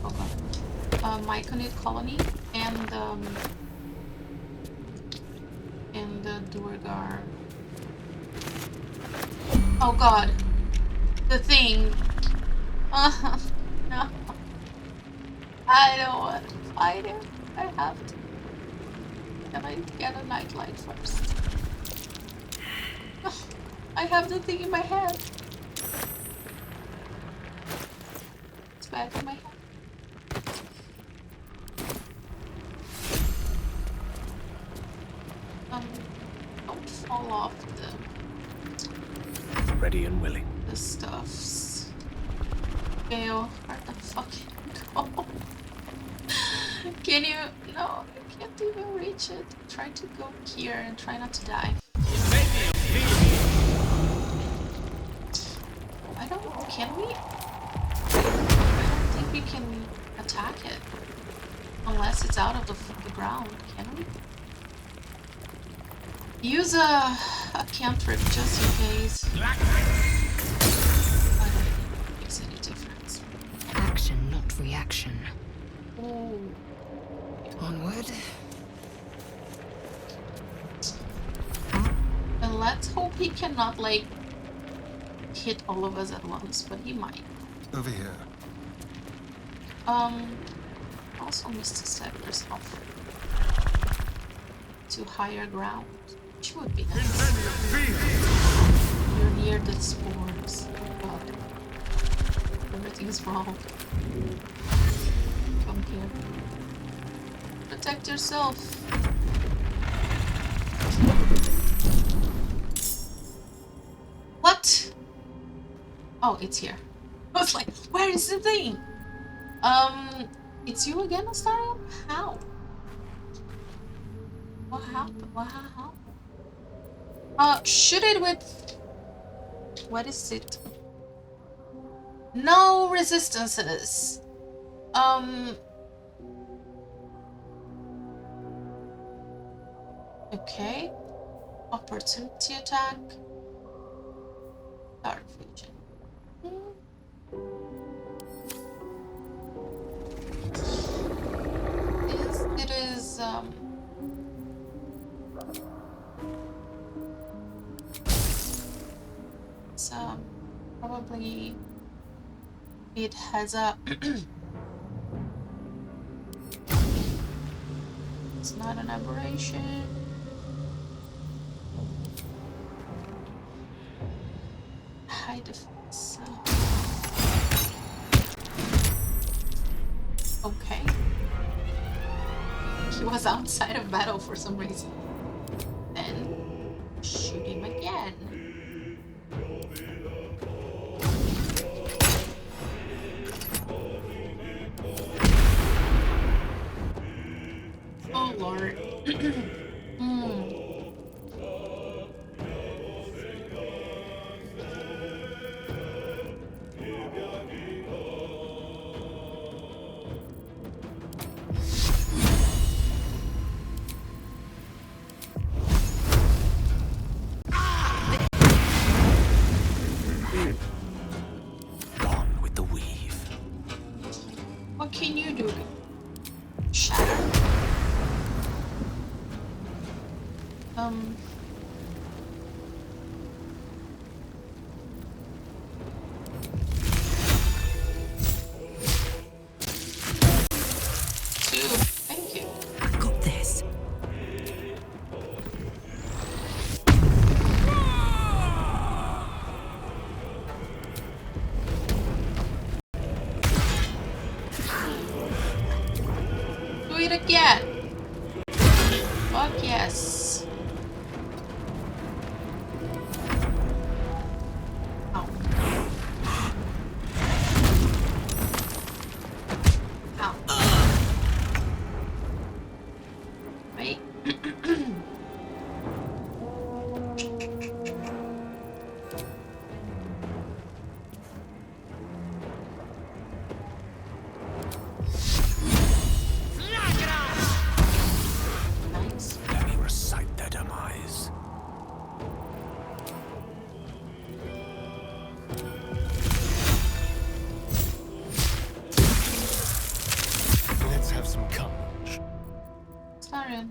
Oh god. Myconid colony and the duergar. Oh god. The thing. No. I don't want to fight it. I have to. Can I get a nightlight first? I have the thing in my head. It's back in my head. Don't fall off the... Ready and willing. The stuffs. Fail. Where the fuck can you go? Can you? No, I can't even reach it. Try to go here and try not to die. I don't... Can we? I don't think we can attack it. Unless it's out of the ground. Can we? Use a cantrip just in case. I don't think it makes any difference. Action, not reaction. Oh. Onward. And let's hope he cannot, like, hit all of us at once, but he might. Over here. Also missed to step yourself to higher ground, which would be nice. You're near the spores. Oh god. Everything's wrong. Come here. Protect yourself. What? Oh, it's here. I was like, where is the thing? It's you again, Astarion? How? What happened? What happened? Shoot it with... What is it? No resistances. Okay. Opportunity attack. Dark vision. It is it's probably it has a it's not an aberration. High defense. Okay. He was outside of battle for some reason. Then shoot him again. Oh Lord. Gone with the weave. What can you do? Shatter? Two. Thank you. I've got this. it again. Fuck yes. Ow. Ow. Wait. Nice. Let me recite their demise. Let's have some courage. Starion.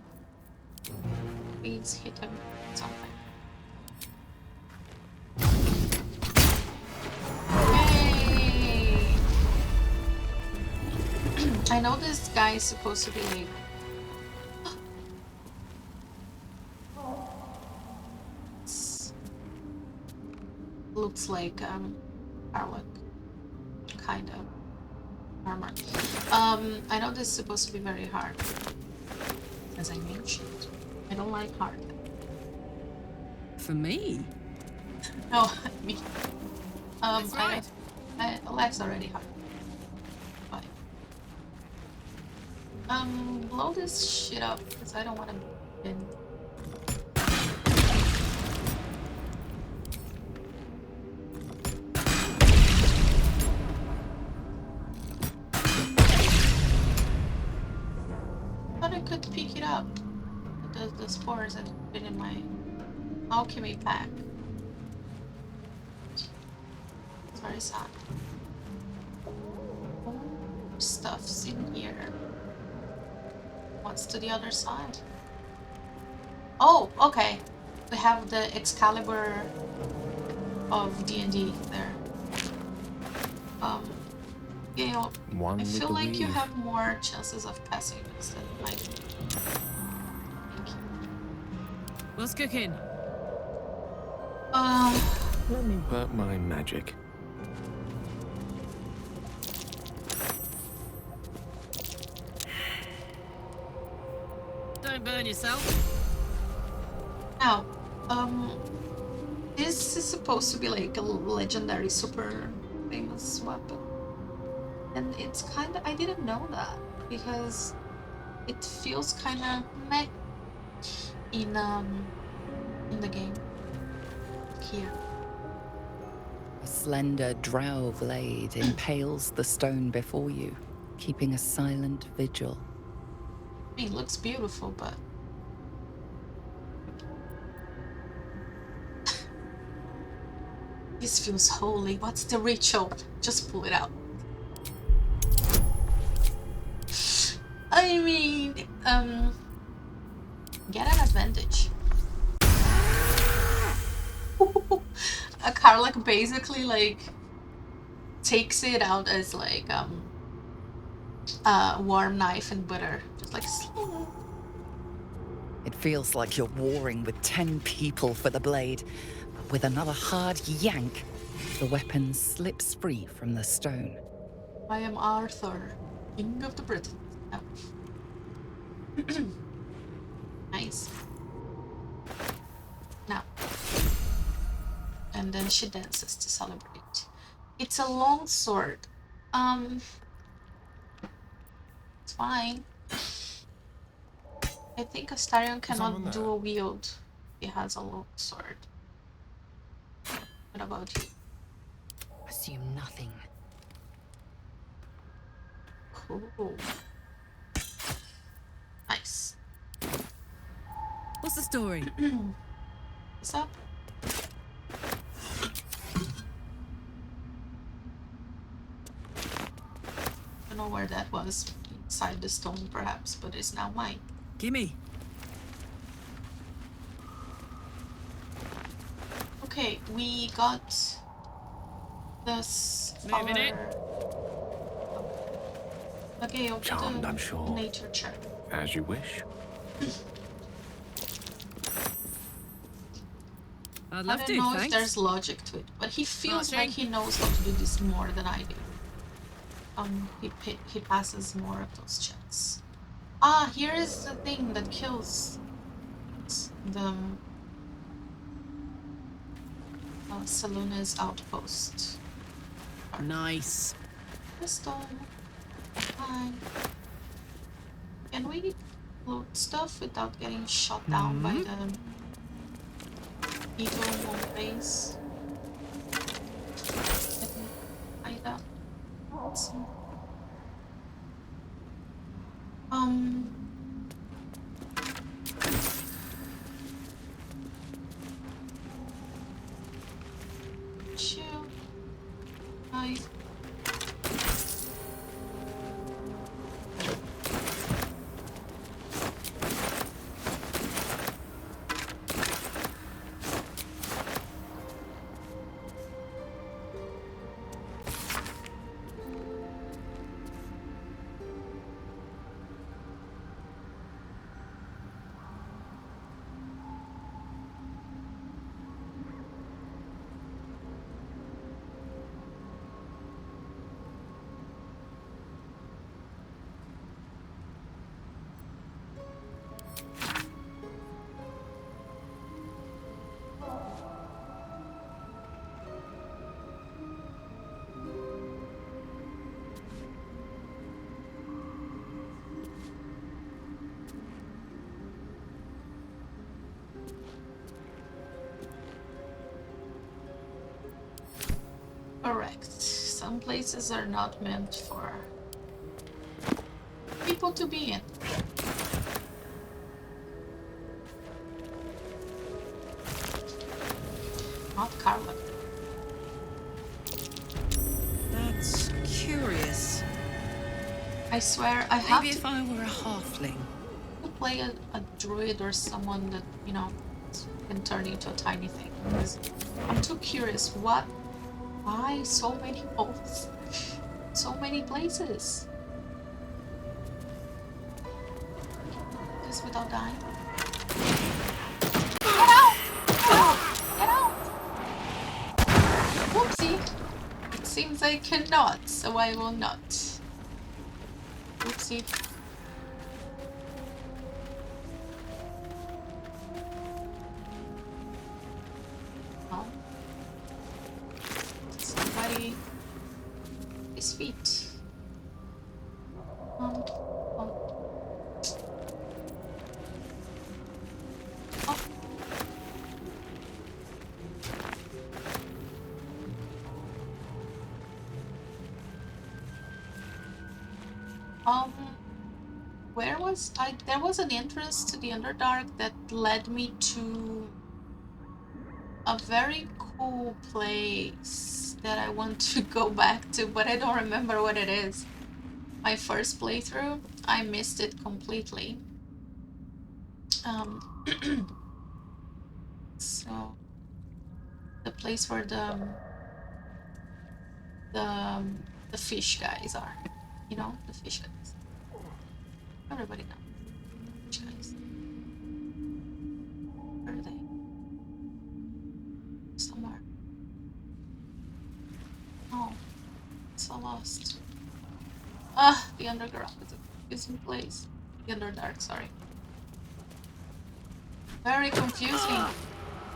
Please hit him with something. Yay! I know this guy is supposed to be like looks like Karlach, kind of armor. I know this is supposed to be very hard, as I mentioned. I don't like hard. For me? No, me. That's right. Life's already hard. But blow this shit up because I don't want to bin. Thought I could pick it up. The spores had been in my alchemy pack. It's very sad. Stuff's in here. What's to the other side? Oh, okay. We have the Excalibur of D&D there. Gale, One I with feel the like you weave. have more chances of passing this than I do. Thank you. What's cooking? Let me work my magic. Don't burn yourself. Now, this is supposed to be like a legendary super famous weapon. And it's kind of, I didn't know that because it feels kind of meh in the game here. A slender drow blade impales the stone before you, keeping a silent vigil. I mean, it looks beautiful, but this feels holy. What's the ritual? Just pull it out. I mean, get an advantage. A Karlach basically like takes it out as like warm knife and butter, just like. It feels like you're warring with 10 people for the blade, but with another hard yank, the weapon slips free from the stone. I am Arthur, King of the Britons. Oh. Nice. Now. And then she dances to celebrate. It's a long sword. It's fine. I think Astarion cannot dual wield. He has a long sword. What about you? Assume nothing. Cool. Nice. What's the story? What's up? I don't know where that was. Inside the stone, perhaps, but it's now mine. Gimme. Okay, we got this Moving it. Okay, I'll Charmed, do I'm sure. nature check. As you wish. I'd I love don't to, know if thanks. there's logic to it, but he feels Marching. like he knows how to do this more than I do. He passes more of those checks. Ah, here is the thing that kills the Saloon's outpost. Nice. Crystal. Fine. Can we loot stuff without getting shot down by the evil moon base? Let me find out. Let's see. Shoot. Nice. Correct. Some places are not meant for people to be in. Not Karlach. That's curious. I swear I have Maybe if I were a halfling. to play a druid or someone that, you know, can turn into a tiny thing. Because I'm too curious. Why so many holes? So many places. Just without dying. Get out! Get out! Get out! Whoopsie! It seems I cannot, so I will not. Whoopsie. Somebody. His feet. Oh. Where was I? There was an entrance to the Underdark that led me to a very cool place that I want to go back to, but I don't remember what it is. My first playthrough, I missed it completely. So the place where the fish guys are, you know, the fish guys. Everybody knows fish guys. Where are they? Somewhere. Oh, so lost. Ah, the Underground is a confusing place. The Underdark, sorry. Very confusing.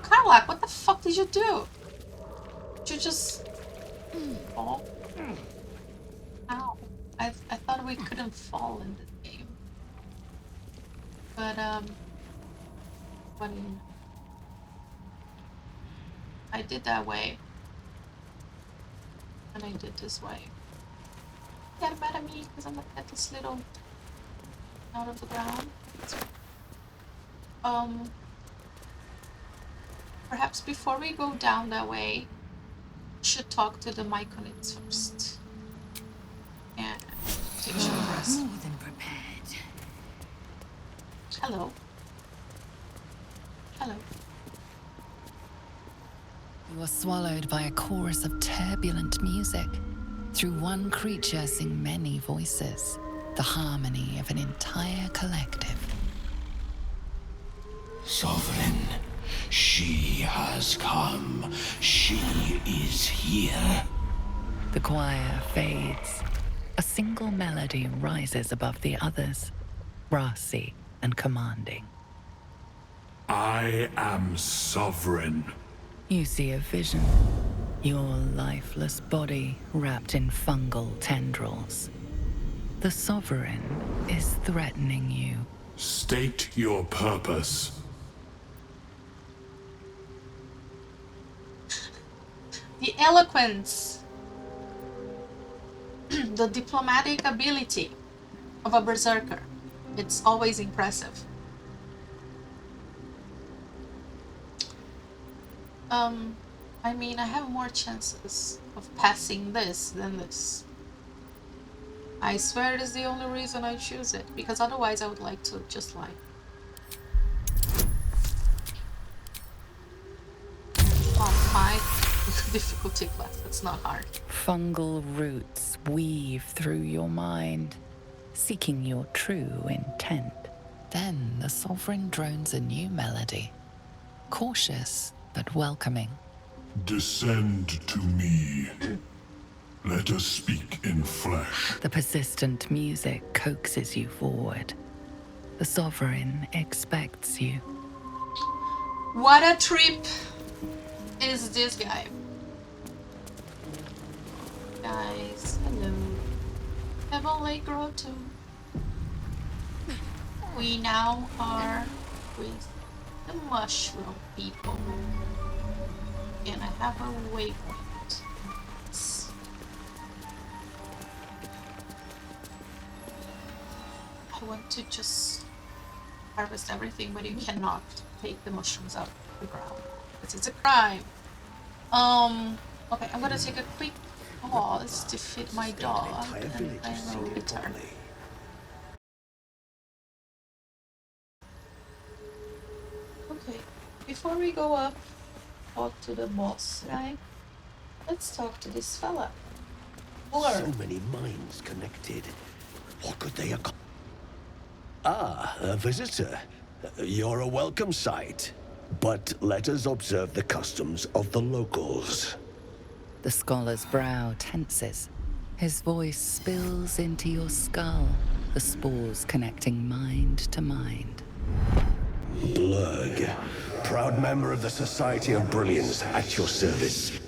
Karlach, what the fuck did you do? Did you just fall? Ow. I thought we couldn't fall in this game. But what do you know? I did that way. And I did this way. Get mad at me because I'm gonna get this little out of the ground. Perhaps before we go down that way, we should talk to the Myconids first. And take a short rest. More than prepared. Hello. Hello. You are swallowed by a chorus of turbulent music. Through one creature sing many voices, the harmony of an entire collective. Sovereign, she has come. She is here. The choir fades. A single melody rises above the others. brassy and commanding. I am sovereign. You see a vision. Your lifeless body wrapped in fungal tendrils. The Sovereign is threatening you. State your purpose. The eloquence, the diplomatic ability of a berserker. It's always impressive. I mean, I have more chances of passing this than this. I swear it is the only reason I choose it, because otherwise I would like to just lie. Oh, 5 difficulty class, that's not hard. Fungal roots weave through your mind, seeking your true intent. Then the Sovereign drones a new melody, cautious but welcoming. Descend to me. Let us speak in flesh. The persistent music coaxes you forward. The Sovereign expects you. What a trip is this guy? Guys, hello. Heavenly Grotto. We now are with the mushroom people. And I have a waypoint. I want to just harvest everything, but you cannot take the mushrooms out of the ground because it's a crime. Okay, I'm gonna take a quick pause to feed my dog, and I will return. Okay, before we go up, talk to the boss guy. Let's talk to this fella. So many minds connected. What could they accomplish? Ah, a visitor. You're a welcome sight. But let us observe the customs of the locals. The scholar's brow tenses. His voice spills into your skull, the spores connecting mind to mind. Blurg, proud member of the Society of Brilliance, at your service.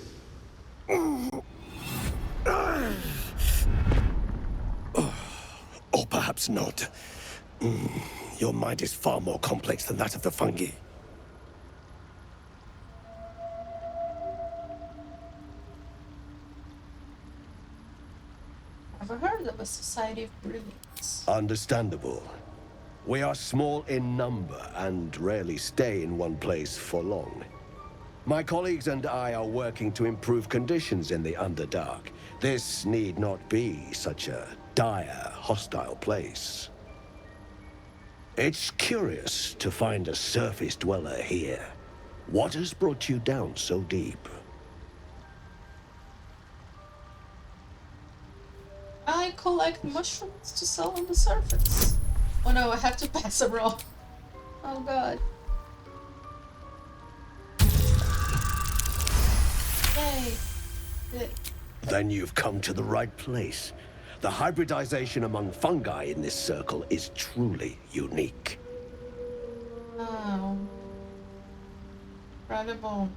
Or perhaps not. Your mind is far more complex than that of the fungi. Never heard of a Society of Brilliance. Understandable. We are small in number and rarely stay in one place for long. My colleagues and I are working to improve conditions in the Underdark. This need not be such a dire, hostile place. It's curious to find a surface dweller here. What has brought you down so deep? I collect mushrooms to sell on the surface. Oh no, I have to pass a roll. Oh god. Yay. Good. Then you've come to the right place. The hybridization among fungi in this circle is truly unique. Oh. Incredible.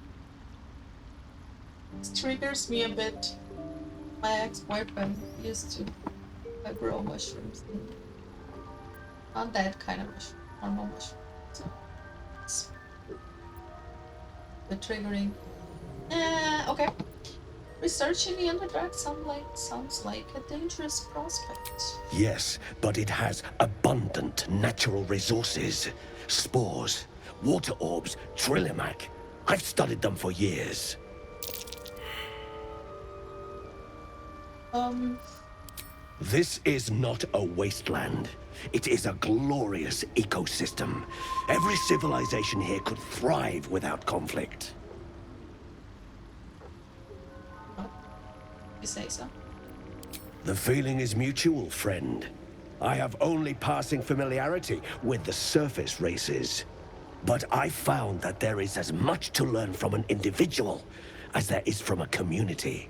This triggers me a bit. My ex-boyfriend used to grow mushrooms. Not that kind of mushroom, normal mushroom. So it's the triggering. Okay. Researching the Underdark sounds like a dangerous prospect. Yes, but it has abundant natural resources. Spores, water orbs, trillimac. I've studied them for years. This is not a wasteland. It is a glorious ecosystem. Every civilization here could thrive without conflict. You say so? The feeling is mutual, friend. I have only passing familiarity with the surface races. But I found that there is as much to learn from an individual as there is from a community.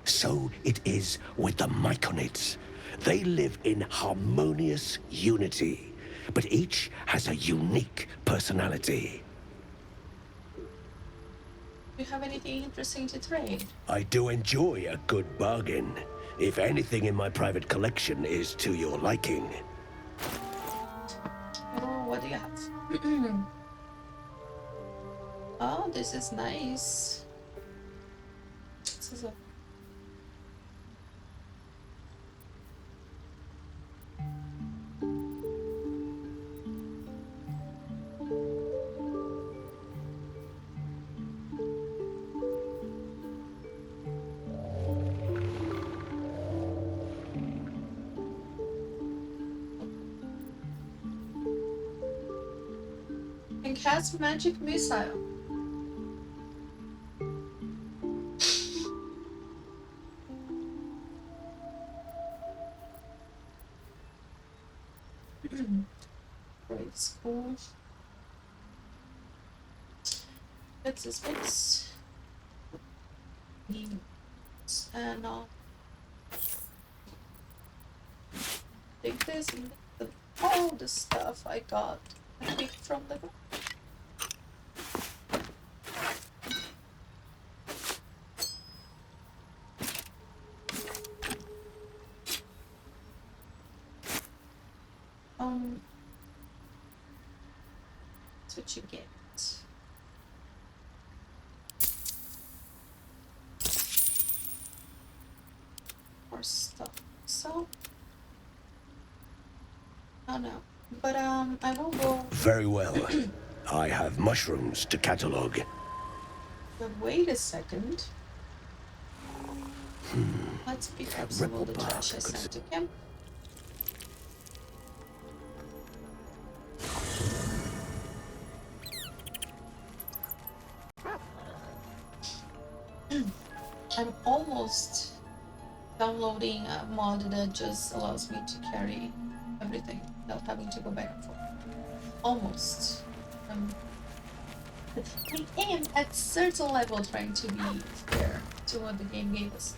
So it is with the Myconids. They live in harmonious unity. but each has a unique personality. Do you have anything interesting to trade? I do enjoy a good bargain, if anything in my private collection is to your liking. Oh, what do you have? Oh, this is nice. This is a and cast magic missile. Great school. That's his bits. And take this and all the stuff I got and picked from the book. That's what you get. More stuff. So, oh no, but I will go. Very well. I have mushrooms to catalog. But wait a second. Let's pick up some of the trash I sent to him. I'm almost downloading a mod that just allows me to carry everything without having to go back and forth. Almost. I am at certain level trying to be fair to what the game gave us.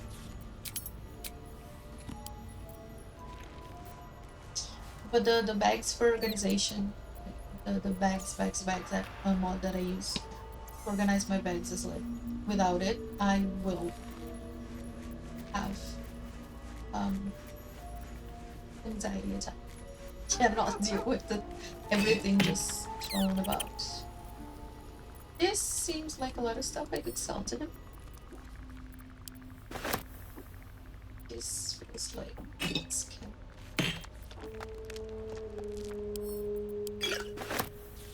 But the bags for organization, the bags, that mod that I use to organize my bags is like, without it, I will have anxiety attack. Cannot deal with everything just thrown about. This seems like a lot of stuff I could sell to them. This feels like it's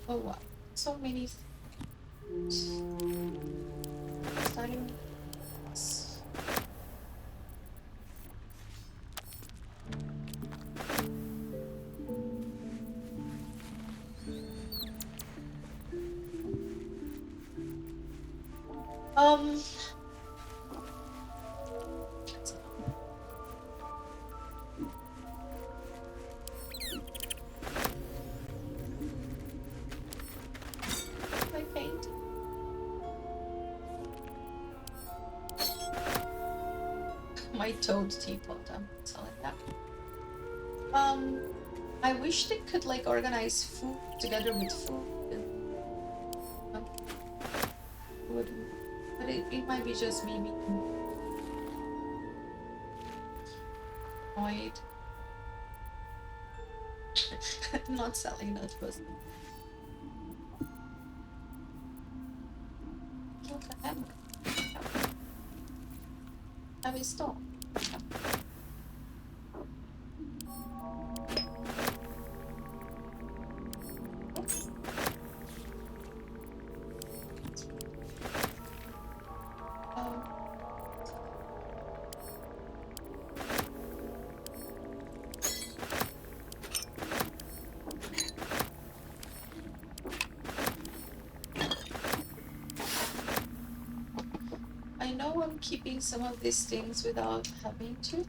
oh wow, so many starting. My paint. My toad teapot, I'm selling that. I wish they could like organize food together with food. But it might be just me being annoyed. I'm not selling that person. Look at them. Have a stop. I know I'm keeping some of these things without having to.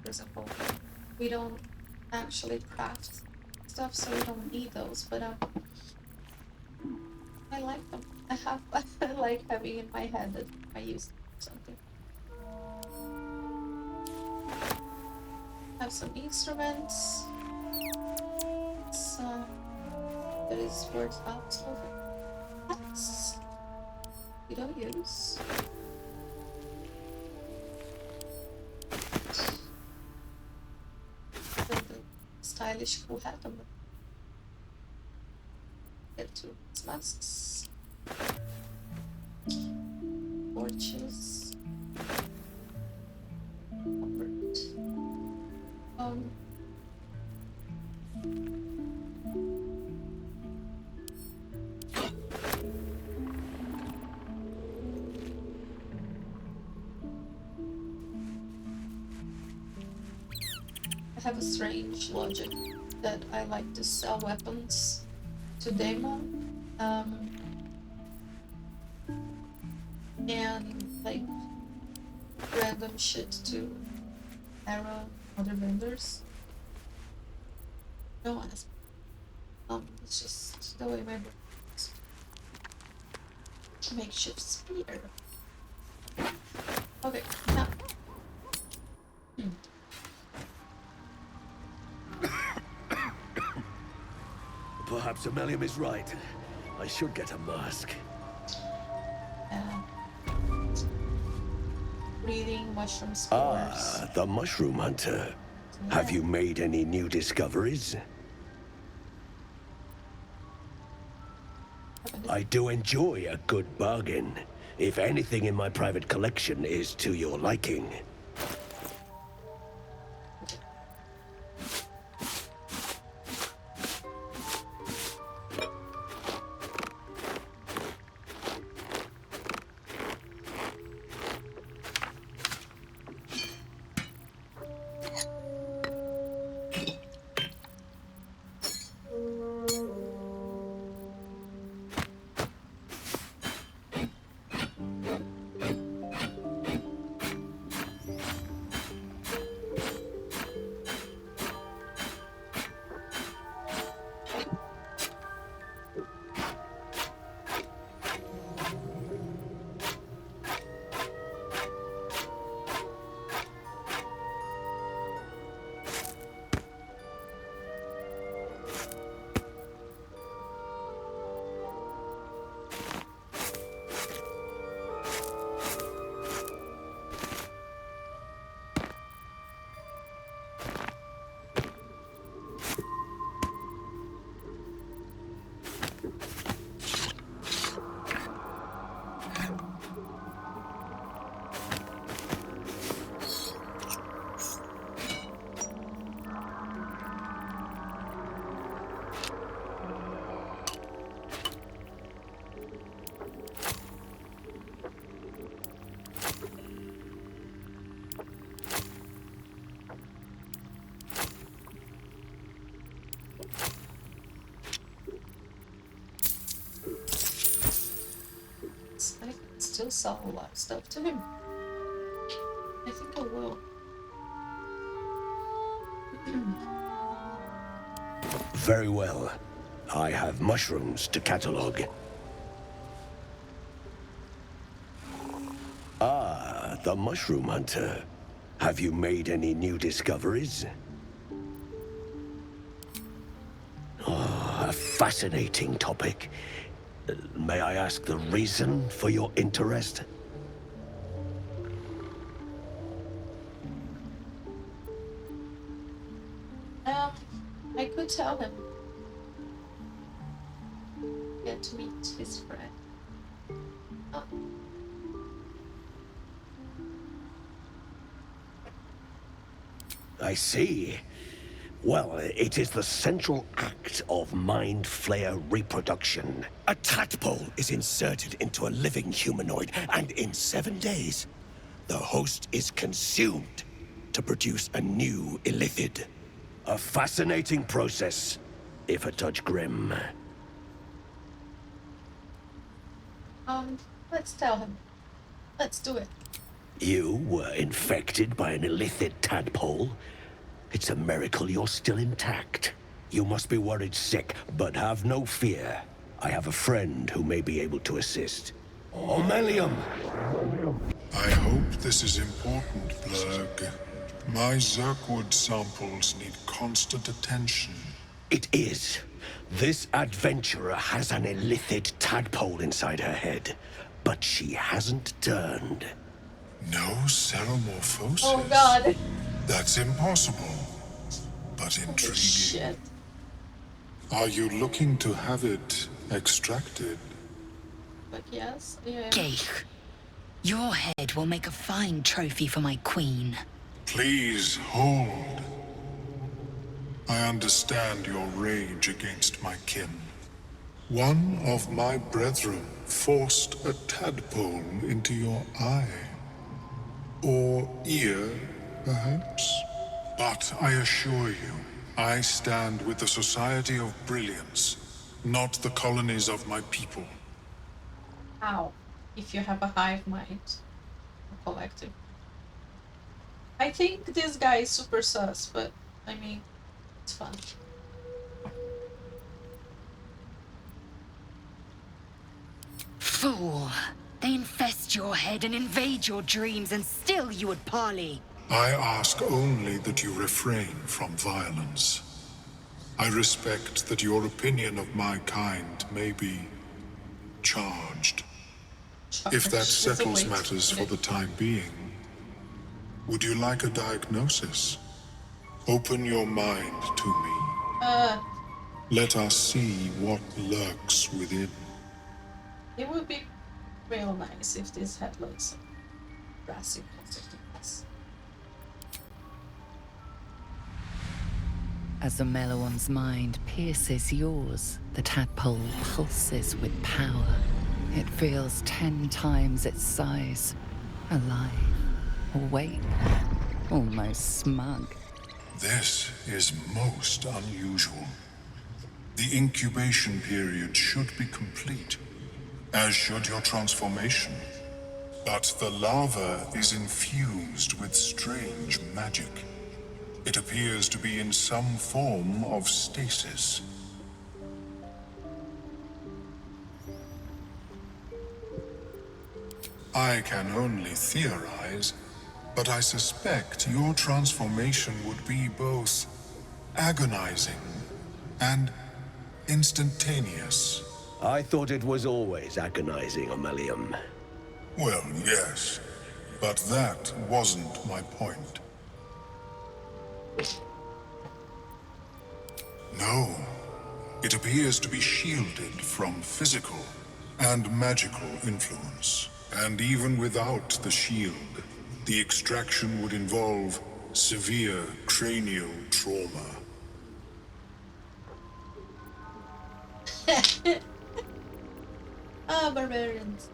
For example, we don't actually craft stuff, so we don't need those, but I like them. I like having in my head that I use something. Have some instruments. that is worth outsmoking. That's we don't use. The stylish cool hat on them. Get to its masks. Torches. Comfort. I have a strange logic that I like to sell weapons to Daemon, and like random shit to Arrow, other vendors. No one has. It's just the way my brain works. Makeshift spear. Okay, now. Perhaps Ammelium is right. I should get a mask. Breathing mushroom spores. Ah, the mushroom hunter. Yeah. Have you made any new discoveries? I do enjoy a good bargain. If anything in my private collection is to your liking. I can still sell a lot of stuff to him. I think I will. Very well. I have mushrooms to catalog. Ah, the mushroom hunter. Have you made any new discoveries? Oh, a fascinating topic. May I ask the reason for your interest? I could tell him. Get to meet his friend. Oh. I see. Well, it is the central act of mind flayer reproduction. A tadpole is inserted into a living humanoid, and in 7 days, the host is consumed to produce a new illithid. A fascinating process, if a touch grim. Let's tell him. Let's do it. You were infected by an illithid tadpole? It's a miracle you're still intact. You must be worried sick, but have no fear. I have a friend who may be able to assist. Ammelium! I hope this is important, Blurg. My Zerkwood samples need constant attention. It is. This adventurer has an illithid tadpole inside her head, but she hasn't turned. No ceremorphosis? Oh god. That's impossible, but intriguing. Shit. Are you looking to have it extracted? But yes, yeah. Geich, your head will make a fine trophy for my queen. Please hold. I understand your rage against my kin. One of my brethren forced a tadpole into your eye. Or ear, perhaps? But I assure you, I stand with the Society of Brilliance, not the colonies of my people. How? If you have a hive mind, a collective. I think this guy is super sus, but I mean, it's fun. Fool! They infest your head and invade your dreams, and still you would parley. I ask only that you refrain from violence. I respect that your opinion of my kind may be charged. If that settles matters for the time being, would you like a diagnosis? Open your mind to me. Let us see what lurks within. It would be real nice if this had like some drastic consequences. As the Meloam's mind pierces yours, the tadpole pulses with power. It feels 10 times its size. Alive, awake, almost smug. This is most unusual. The incubation period should be complete, as should your transformation. But the larva is infused with strange magic. It appears to be in some form of stasis. I can only theorize, but I suspect your transformation would be both agonizing and instantaneous. I thought it was always agonizing, Ammalium. Well, yes, but that wasn't my point. No, it appears to be shielded from physical and magical influence. And even without the shield, the extraction would involve severe cranial trauma. Barbarians.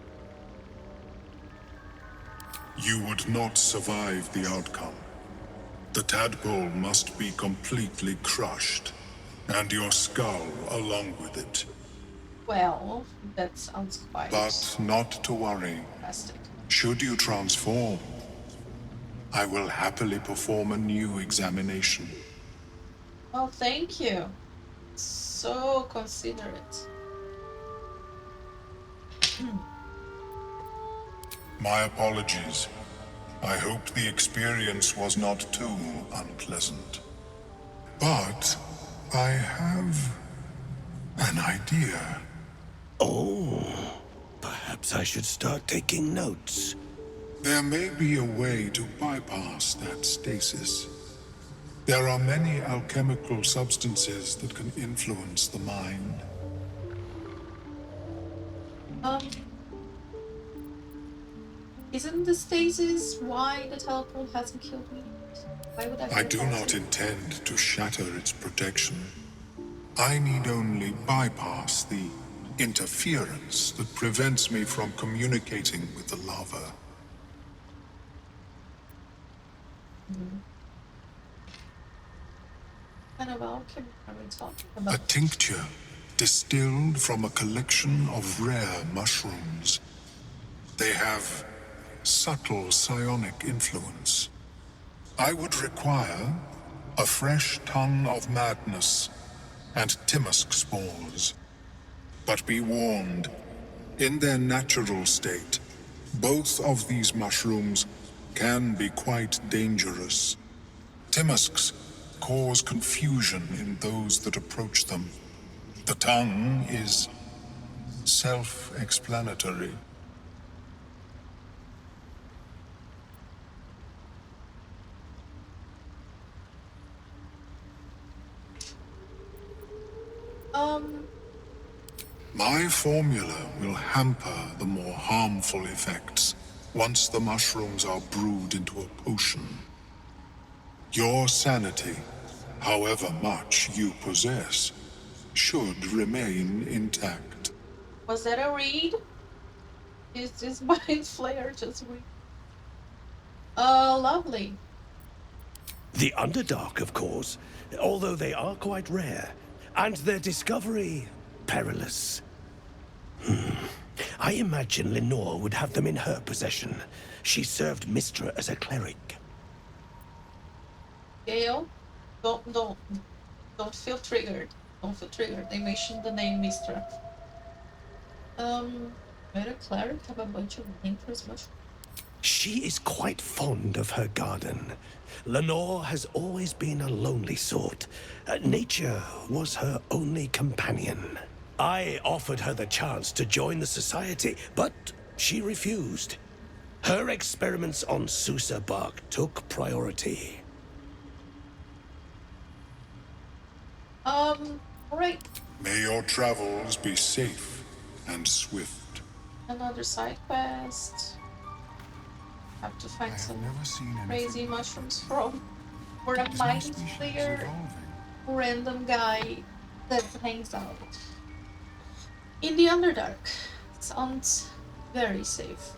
You would not survive the outcome. The tadpole must be completely crushed, and your skull along with it. Well, that sounds quite... But not to worry. Fantastic. Should you transform, I will happily perform a new examination. Oh, thank you. So considerate. My apologies. I hope the experience was not too unpleasant. But I have an idea. Oh, perhaps I should start taking notes. There may be a way to bypass that stasis. There are many alchemical substances that can influence the mind. Isn't the stasis why the teleport hasn't killed me? Why would I do not intend to shatter its protection. I need only bypass the interference that prevents me from communicating with the larva. What kind of alchemy are we talking about? A tincture distilled from a collection of rare mushrooms. They have subtle psionic influence. I would require a fresh tongue of madness and Timusk spores. But be warned, in their natural state, both of these mushrooms can be quite dangerous. Timusks cause confusion in those that approach them, The tongue is self-explanatory. My formula will hamper the more harmful effects once the mushrooms are brewed into a potion. Your sanity, however much you possess, should remain intact. Was that a read? Is this mind flare just read? Lovely. The Underdark, of course, although they are quite rare, and their discovery perilous. I imagine Lenore would have them in her possession. She served Mistra as a cleric. Gale, don't feel triggered. Don't feel triggered. They mentioned the name Mistra. Made a cleric have a bunch of dangerous mushrooms. She is quite fond of her garden. Lenore has always been a lonely sort. Nature was her only companion. I offered her the chance to join the society, but she refused. Her experiments on Susa bark took priority. Alright. May your travels be safe and swift. Another side quest. Have to find some crazy mushrooms from a mind flayer random guy that hangs out in the Underdark. Sounds very safe.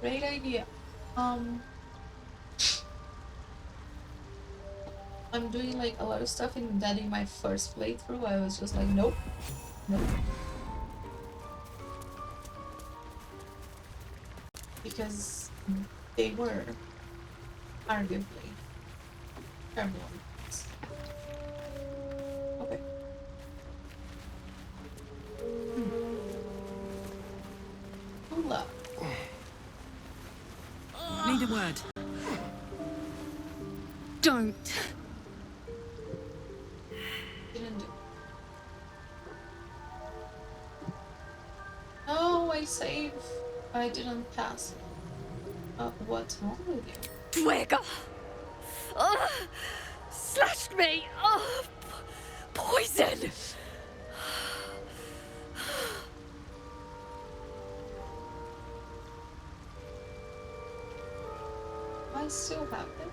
Great idea. I'm doing like a lot of stuff in that in my first playthrough. I was just like, nope. Because they were arguably terrible. Okay. Hola. Need a word. Don't. Didn't do. No, I saved. I didn't pass. What's wrong with you? Duergar! Slashed me! Poison! I still have it.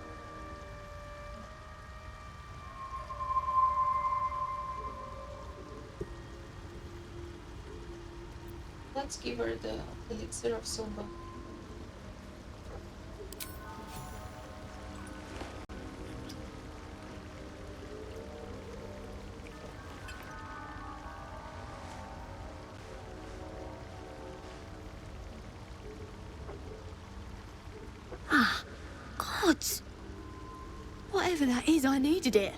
Let's give her the elixir of silver. Gods! Whatever that is, I needed it.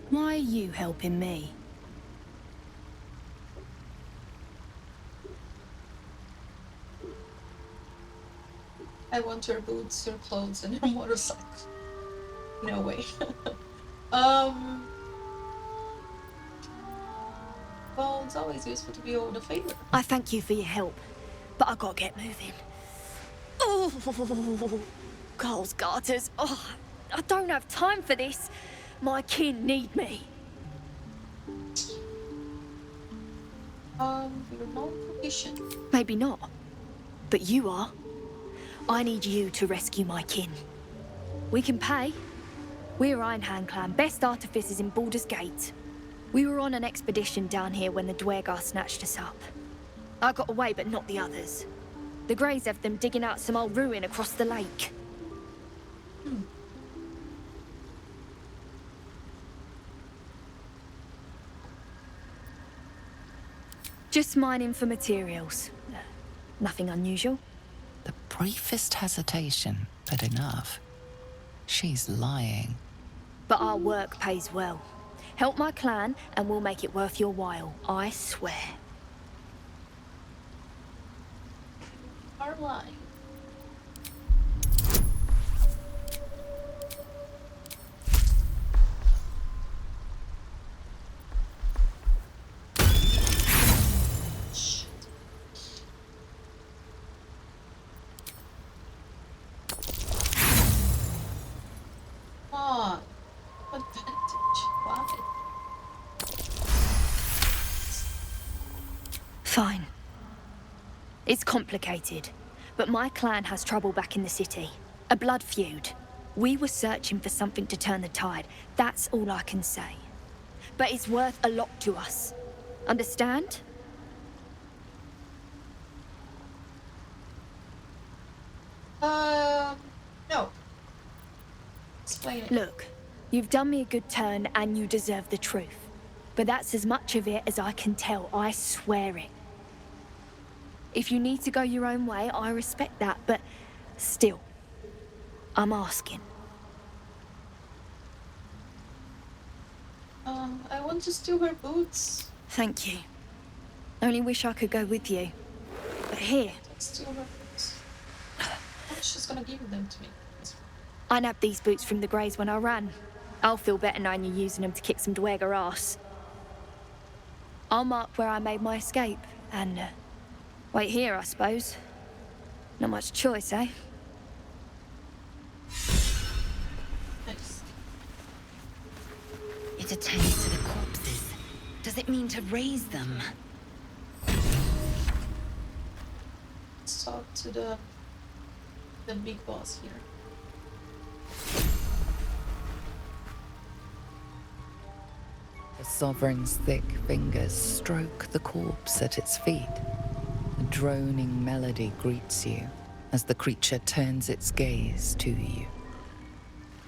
Why are you helping me? I want your boots, your clothes, and your motorcycle. No way. Well, it's always useful to be owed a favor. I thank you for your help, but I gotta get moving. Oh, Carl's garters. Oh, I don't have time for this. My kin need me. You're not proficient. Maybe not, but you are. I need you to rescue my kin. We can pay. We're Iron Hand Clan, best artificers in Baldur's Gate. We were on an expedition down here when the duergar snatched us up. I got away, but not the others. The Greys have them digging out some old ruin across the lake. Just mining for materials. Nothing unusual. The briefest hesitation, but enough. She's lying. But our work pays well. Help my clan, and we'll make it worth your while. I swear. Karlach. It's complicated, but my clan has trouble back in the city. A blood feud. We were searching for something to turn the tide. That's all I can say. But it's worth a lot to us. Understand? No. Explain it. Look, you've done me a good turn and you deserve the truth. But that's as much of it as I can tell, I swear it. If you need to go your own way, I respect that, but still, I'm asking. I want to steal her boots. Thank you. Only wish I could go with you. But here. Steal her boots. She's gonna give them to me. I nabbed these boots from the Greys when I ran. I'll feel better knowing you're using them to kick some duergar ass. I'll mark where I made my escape, and wait here, I suppose. Not much choice, eh? Nice. It attends to the corpses. Does it mean to raise them? Let's talk to the big boss here. The Sovereign's thick fingers stroke the corpse at its feet. A droning melody greets you as the creature turns its gaze to you.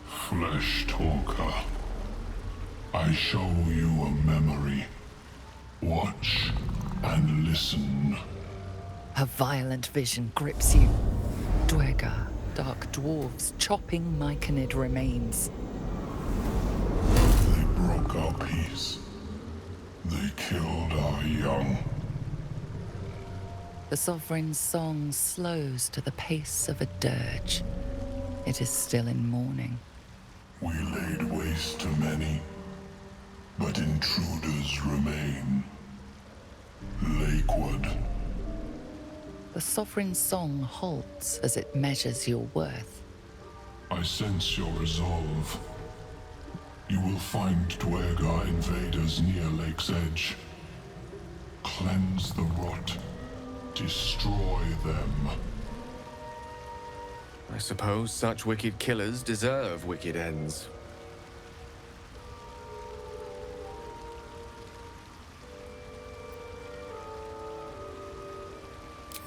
Flesh talker, I show you a memory. Watch and listen. A violent vision grips you. Duergar, dark dwarves chopping myconid remains. They broke our peace. They killed our young. The Sovereign's song slows to the pace of a dirge. It is still in mourning. We laid waste to many, but intruders remain. Lakewood. The Sovereign's song halts as it measures your worth. I sense your resolve. You will find duergar invaders near Lake's Edge. Cleanse the rot. Destroy them. I suppose such wicked killers deserve wicked ends.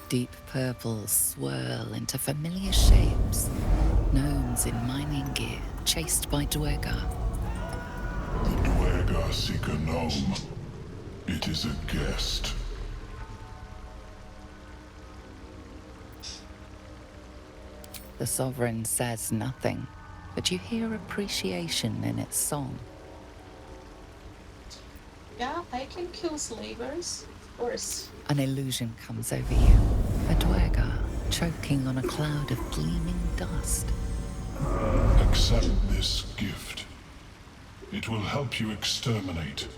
Deep purples swirl into familiar shapes. Gnomes in mining gear, chased by duergar. The duergar seek a gnome. It is a guest. The Sovereign says nothing, but you hear appreciation in its song. Yeah, I can kill slavers, of course. An illusion comes over you. A duergar choking on a cloud of gleaming dust. Accept this gift. It will help you exterminate.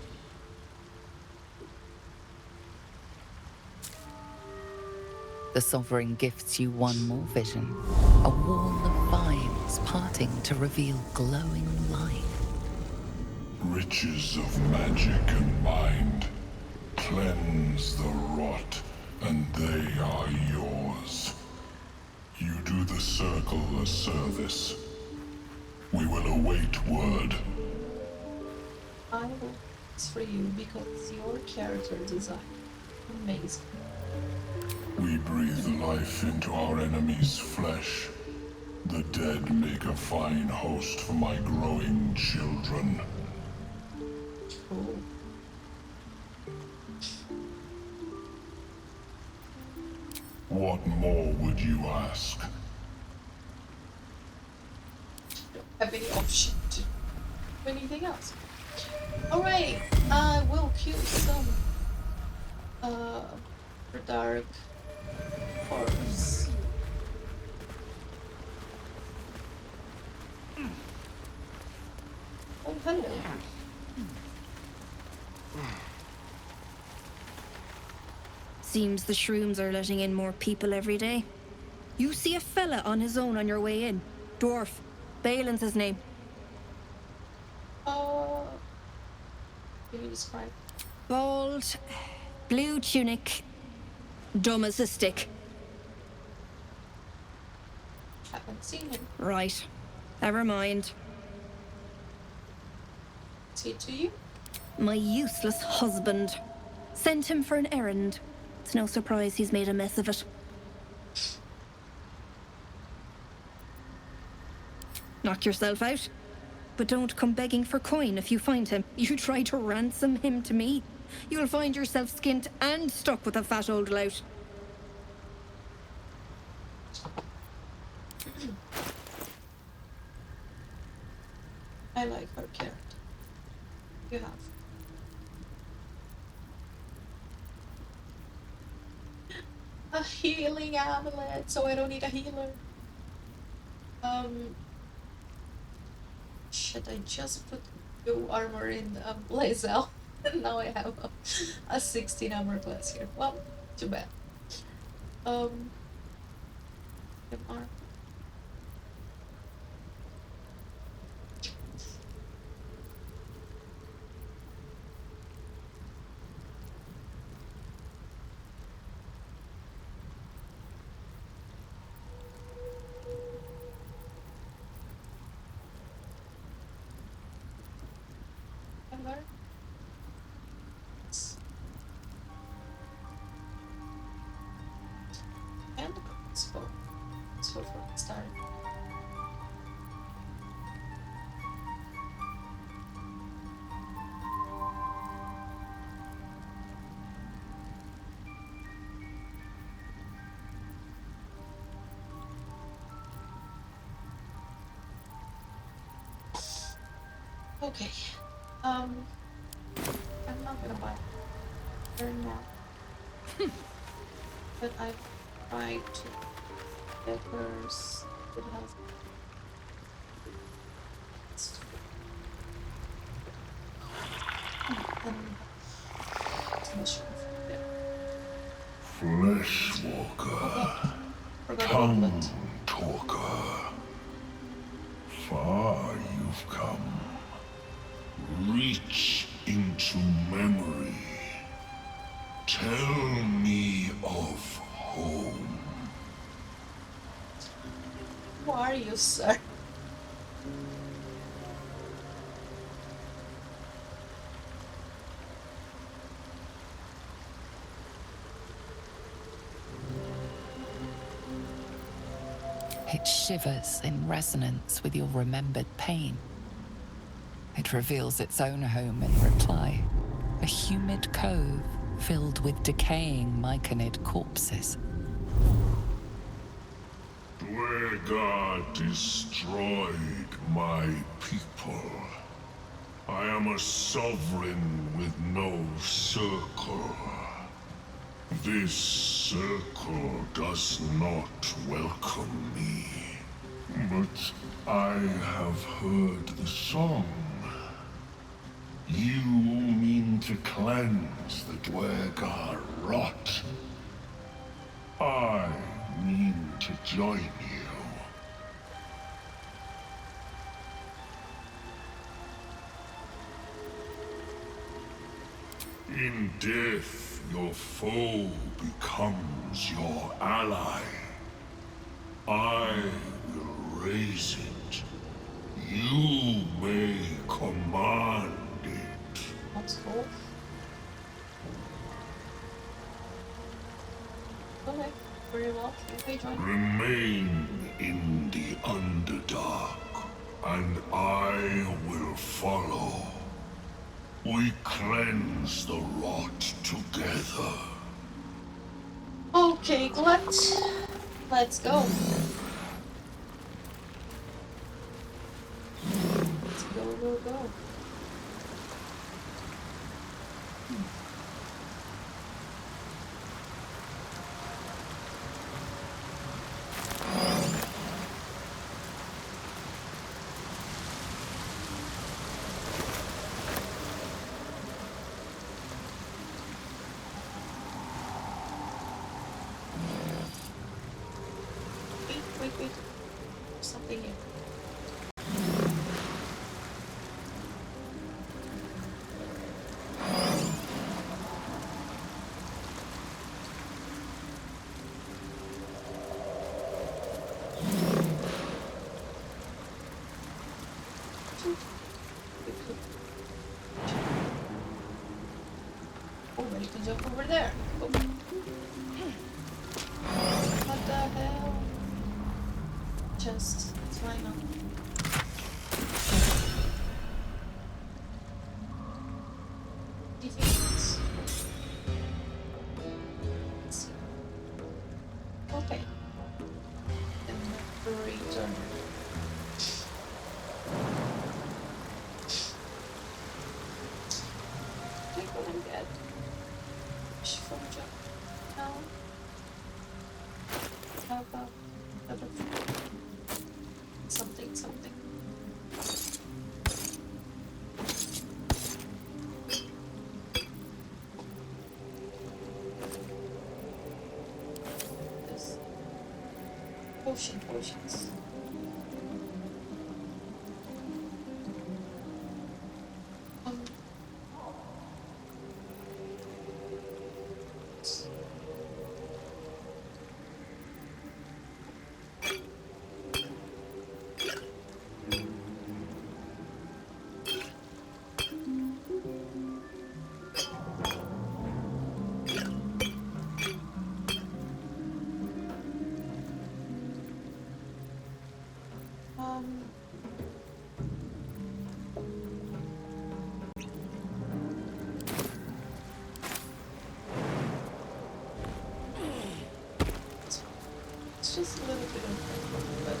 The Sovereign gifts you one more vision. A wall of vines parting to reveal glowing light. Riches of magic and mind. Cleanse the rot, and they are yours. You do the Circle a service. We will await word. I will do this for you because your character design amazing. We breathe life into our enemy's flesh. The dead make a fine host for my growing children. Cool. What more would you ask? Don't have any option to do anything else. Alright, I will kill some Underdark horrors. Oh, hello. Seems the shrooms are letting in more people every day. You see a fella on his own on your way in. Dwarf. Balin's his name. Can you describe? Bald, blue tunic, Dumb as a stick. Haven't seen him. Right. Never mind. Is he to you? My useless husband. Sent him for an errand. It's no surprise he's made a mess of it. Knock yourself out. But don't come begging for coin if you find him. You try to ransom him to me, you'll find yourself skint and stuck with a fat old lout. I like her character. You have. A healing amulet, so I don't need a healer. Shit, I just put no armor in Blazel. And now I have a 16 armor class here. Well, too bad. Armor. And let's go for the start. Okay. I'm not gonna buy her now. But I tried to get hers good health. Fleshwalker, tongue talker, far you've come. Reach into memory. Tell me of home. Who are you, sir? It shivers in resonance with your remembered pain. It reveals its own home in reply. A humid cove filled with decaying myconid corpses. Duergar destroyed my people. I am a sovereign with no circle. This circle does not welcome me. But I have heard the song. You mean to cleanse the duergar rot. I mean to join you. In death, your foe becomes your ally. I will raise it. You may command it. That's cool. Okay, very well. Okay, join. Remain in the Underdark, and I will follow. We cleanse the rot together. Okay, let's go. Let's go. Wait. Something here. Oh, but you can jump over there. Oh. What the hell? Just, why not? Defeat. Okay. And return. I think what I'm dead. From jump. No. How about something? This potions. It's just a little bit of but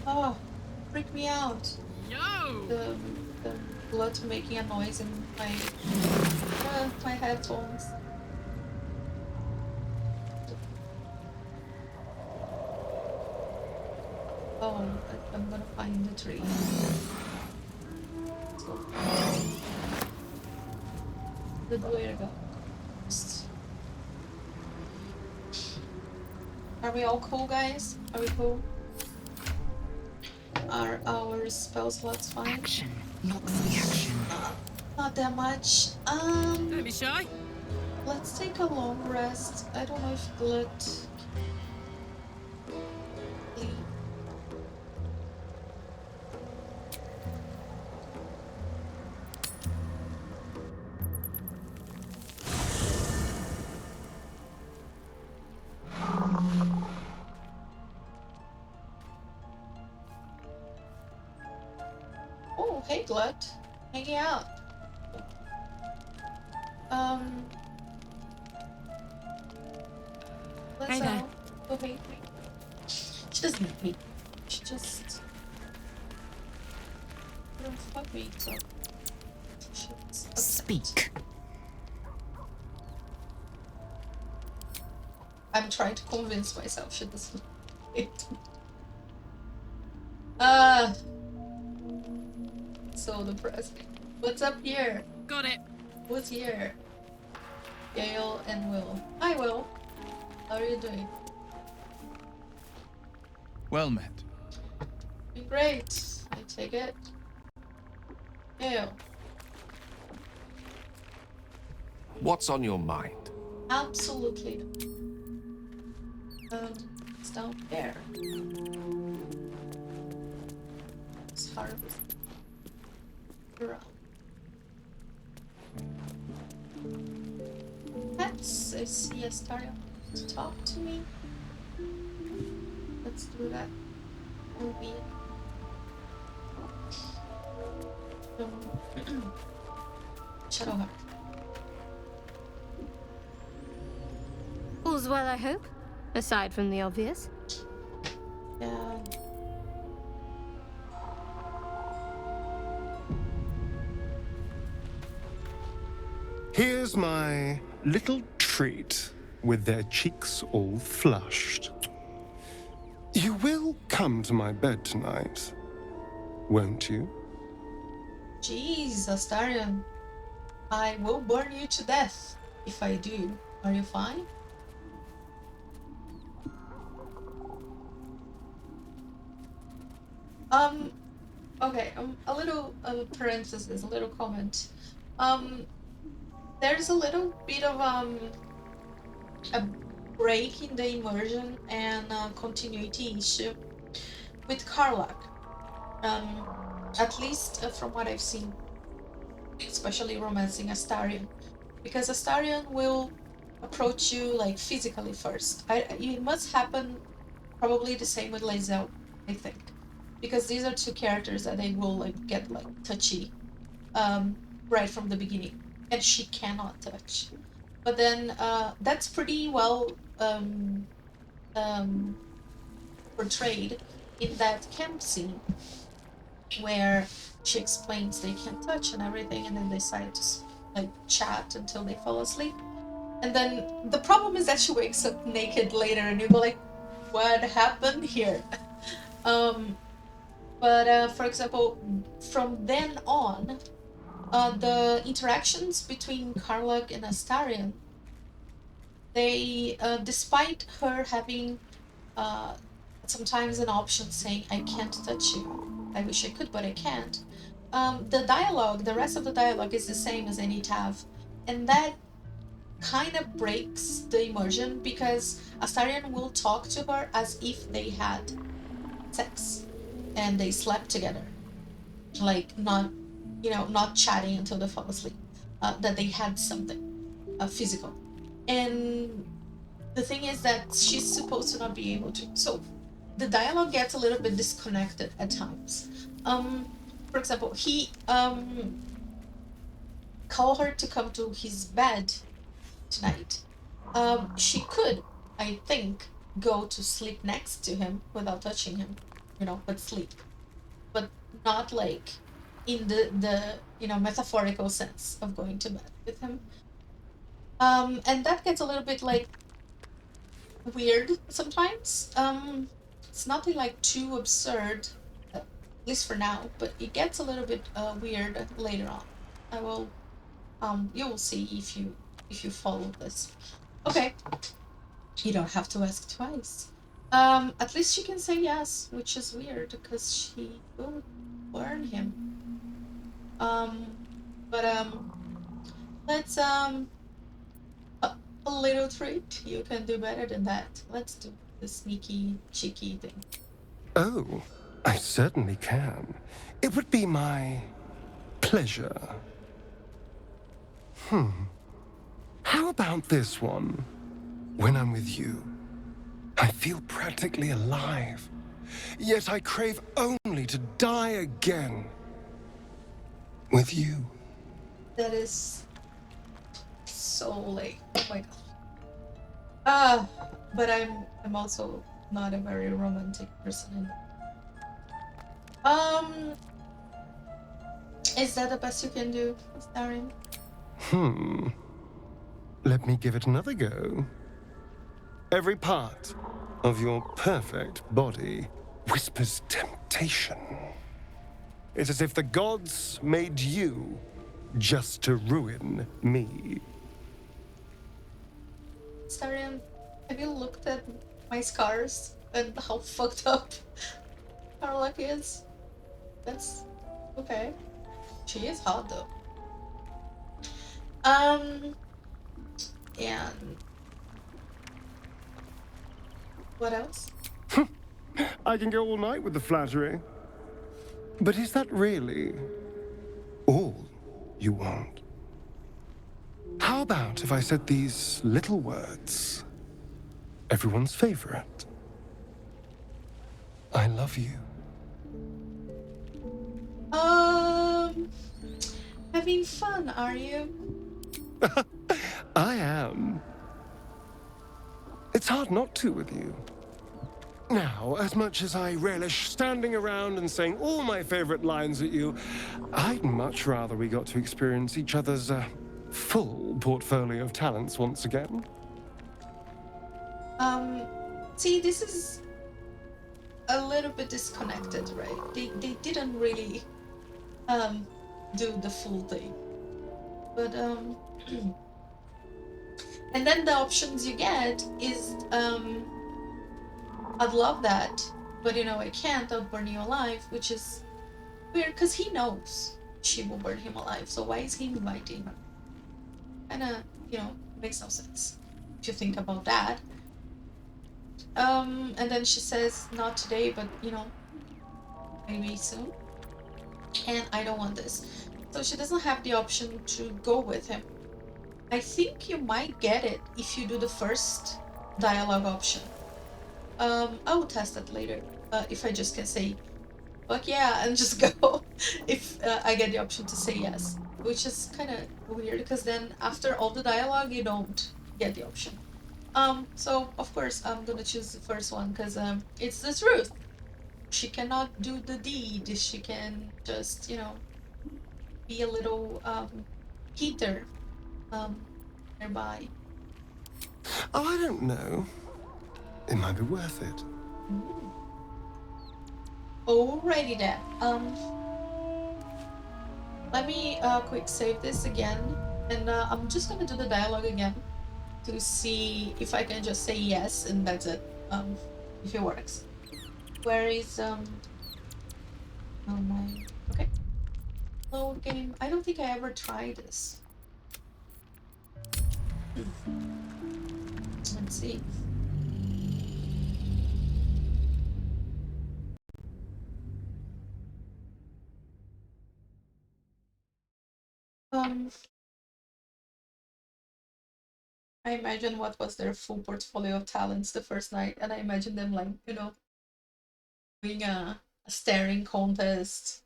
oh, freak me out. No! The blood making a noise in my headphones. Oh, I'm gonna find the tree. Let's go. The duergar. Are we all cool, guys? Are we cool? Are our spell slots fine? Action, not reaction. Not that much. Don't be shy. Let's take a long rest. I don't know if glut. Oh, hey Glut. Hanging out. Let's Hey there. Oh, hey. She doesn't hate me. She just don't fuck me, so she's upset. Speak. I'm trying to convince myself she doesn't hate me. So depressing. What's up here? Got it. What's here? Gale and Will. Hi, Will. How are you doing? Well met. Great. I take it. Gale. What's on your mind? Absolutely. It's down there. It's harvest. Let's see a star to talk to me. Let's do that. Movie. Shadowheart. All's well, I hope. Aside from the obvious. Yeah. Here's my little treat with their cheeks all flushed. You will come to my bed tonight, won't you? Jeez, Astarion. I will burn you to death if I do. Are you fine? Okay, a little parenthesis, a little comment. there's a little bit of a break in the immersion and continuity issue with Karlach. At least from what I've seen, especially romancing Astarion, because Astarion will approach you like physically first. It must happen probably the same with Lae'zel, I think, because these are two characters that they will like get like touchy right from the beginning, and she cannot touch. But then that's pretty well portrayed in that camp scene where she explains they can't touch and everything, and then they decide to like chat until they fall asleep. And then the problem is that she wakes up naked later, and you go like, what happened here? But for example, from then on, the interactions between Karlach and Astarion, they, despite her having sometimes an option saying, I can't touch you, I wish I could, but I can't, the dialogue, the rest of the dialogue is the same as any TAV. And that kind of breaks the immersion, because Astarion will talk to her as if they had sex and they slept together, like not chatting until they fall asleep, that they had something physical. And the thing is that she's supposed to not be able to, so the dialogue gets a little bit disconnected at times. For example, he called her to come to his bed tonight. She could, I think, go to sleep next to him without touching him, but sleep, but not like in the metaphorical sense of going to bed with him. And that gets a little bit like weird sometimes. It's nothing like too absurd, at least for now, but it gets a little bit weird later on. I will, you will see if you follow this. Okay, you don't have to ask twice. At least she can say yes, which is weird because she will burn him. Let's a little treat. You can do better than that. Let's do the sneaky, cheeky thing. Oh, I certainly can. It would be my pleasure. How about this one? When I'm with you, I feel practically alive. Yet I crave only to die again. With you. That is so late. Oh my god. But I'm also not a very romantic person. Is that the best you can do, Darren? Let me give it another go. Every part of your perfect body whispers temptation. It's as if the gods made you just to ruin me. Starion, have you looked at my scars and how fucked up Karlach is? That's okay. She is hot though. And what else? I can go all night with the flattery. But is that really all you want? How about if I said these little words? Everyone's favorite. I love you. Having fun, are you? I am. It's hard not to with you. Now, as much as I relish standing around and saying all my favorite lines at you, I'd much rather we got to experience each other's full portfolio of talents once again. See, this is a little bit disconnected, right? They didn't really do the full thing. But and then the options you get is I'd love that, but I can't, I'll burn you alive, which is weird because he knows she will burn him alive, so why is he inviting her? kind of, you know, makes no sense if you think about that. And then she says, not today, but, you know, maybe soon. And I don't want this. So she doesn't have the option to go with him. I think you might get it if you do the first dialogue option. I will test that later. If I just can say, fuck yeah, and just go. If I get the option to say yes. Which is kind of weird, because then after all the dialogue, you don't get the option. So of course I'm gonna choose the first one, because it's the truth. She cannot do the deed. She can just, you know, be a little heater nearby. Oh, I don't know. It might be worth it. Alrighty then. Let me quick save this again, and I'm just gonna do the dialogue again to see if I can just say yes, and that's it. If it works. Where is oh my, okay. Hello game. I don't think I ever tried this. Let's see. I imagine what was their full portfolio of talents the first night, and I imagine them, like, you know, doing a staring contest,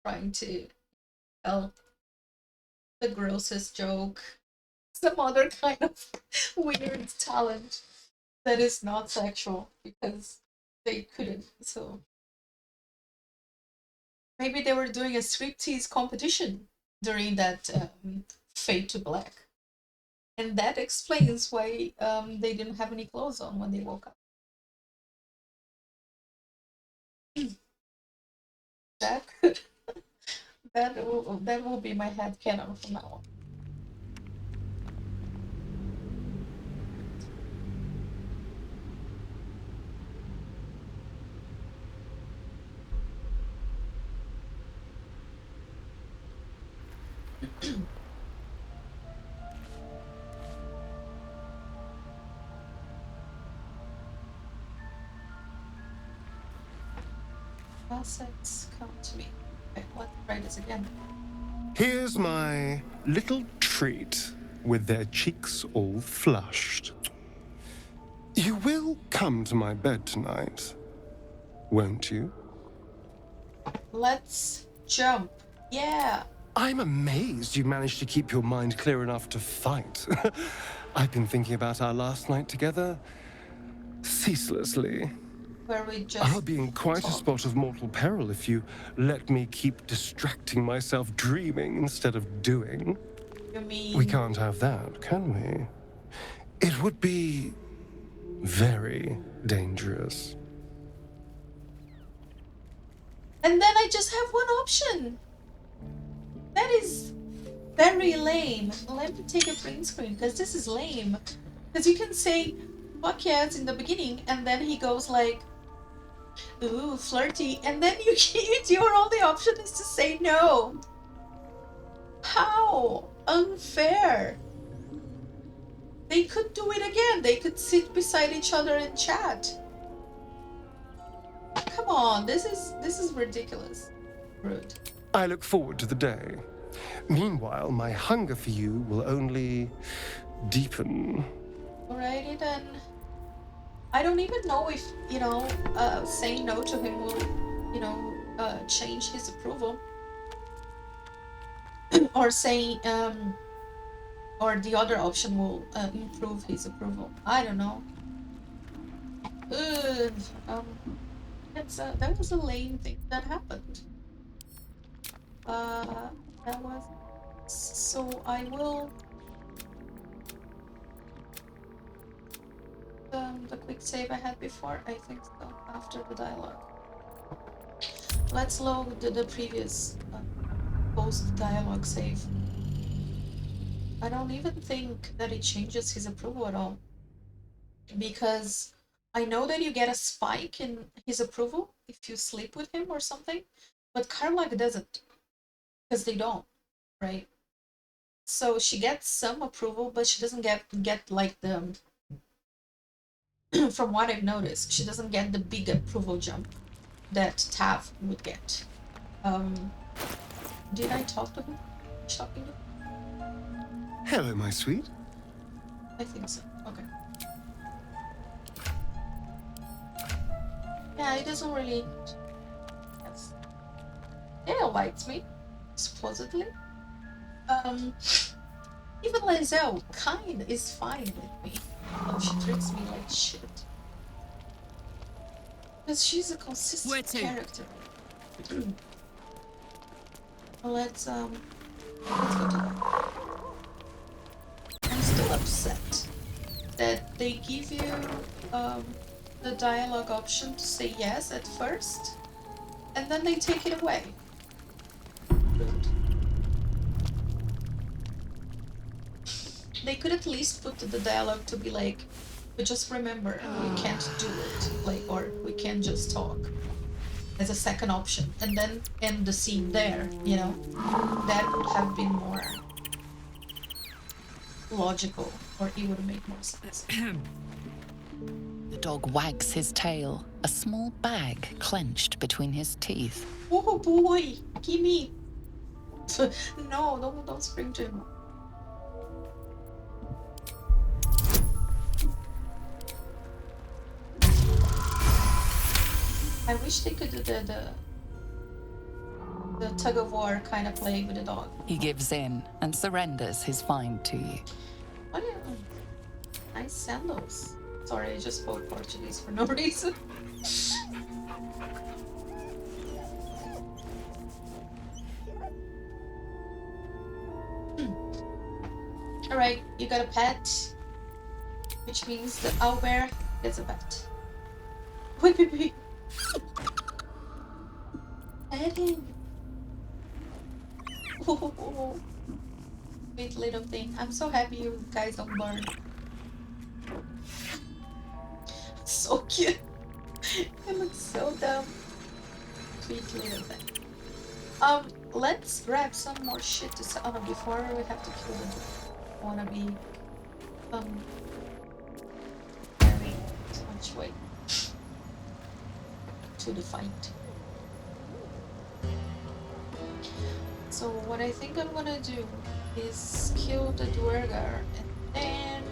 trying to tell the grossest joke, some other kind of weird talent that is not sexual, because they couldn't. So maybe they were doing a striptease competition during that Fade to Black. And that explains why they didn't have any clothes on when they woke up. That could that will be my headcanon from now on. Assets come to me. Okay, let's try this again. Here's my little treat with their cheeks all flushed. You will come to my bed tonight, won't you? Let's jump. Yeah. I'm amazed you managed to keep your mind clear enough to fight. I've been thinking about our last night together ceaselessly. Where we just I'll be in quite a spot of mortal peril if you let me keep distracting myself dreaming instead of doing. You mean... We can't have that, can we? It would be very dangerous. And then I just have one option. That is very lame. Let me take a print screen, because this is lame. Because you can say fuck yes in the beginning, and then he goes like, ooh, flirty, and then your only option is to say no. How unfair. They could do it again. They could sit beside each other and chat. Come on, this is ridiculous. Rude. I look forward to the day. Meanwhile, my hunger for you will only deepen. Alrighty then. I don't even know if, you know, saying no to him will, you know, change his approval. Or saying, or the other option will improve his approval. I don't know. That was a lame thing that happened. That was... So I will... the quick save I had before? I think so, after the dialogue. Let's load the previous post-dialogue save. I don't even think that it changes his approval at all. Because I know that you get a spike in his approval if you sleep with him or something, but Karlach doesn't. Because they don't, right? So she gets some approval, but she doesn't get like the from what I've noticed, she doesn't get the big approval jump that Tav would get. Did I talk to him? Talking to him? Hello, my sweet. I think so. Okay. Yeah, he doesn't really. Yes. Yeah, likes me, supposedly. Even Lizelle kind is fine with me. Although she treats me like shit. Because she's a consistent character. Well, let's go to that. I'm still upset that they give you the dialogue option to say yes at first, and then they take it away. Rude. They could at least put the dialogue to be like, but just remember, we can't do it, like, or we can just talk, as a second option, and then end the scene there, you know? That would have been more logical, or it would make more sense. The dog wags his tail, a small bag clenched between his teeth. Oh boy, gimme! No, don't spring to him. I wish they could do the tug of war kind of play with the dog. He gives in and surrenders his find to you. What are you? Nice sandals. Sorry, I just spoke Portuguese for no reason. Alright, you got a pet, which means the owlbear gets a pet. Wait. Eddie. Oh, sweet little thing. I'm so happy you guys don't burn. So cute. It looks so dumb. Sweet little thing. Let's grab some more shit to sell before we have to kill them. I wanna be carrying so much weight to the fight. So what I think I'm gonna do is kill the duergar and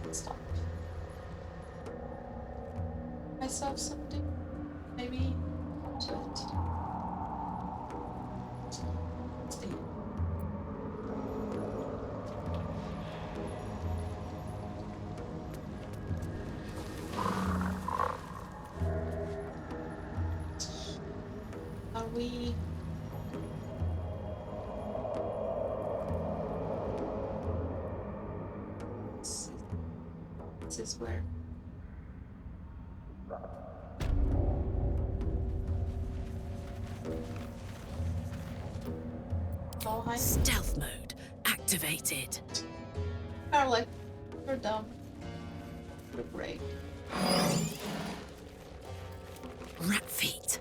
then stop. Myself something, maybe to it. Stay. Are we? This is where. Stealth mode activated. Karlach, you're dumb. You're great. Rat feet.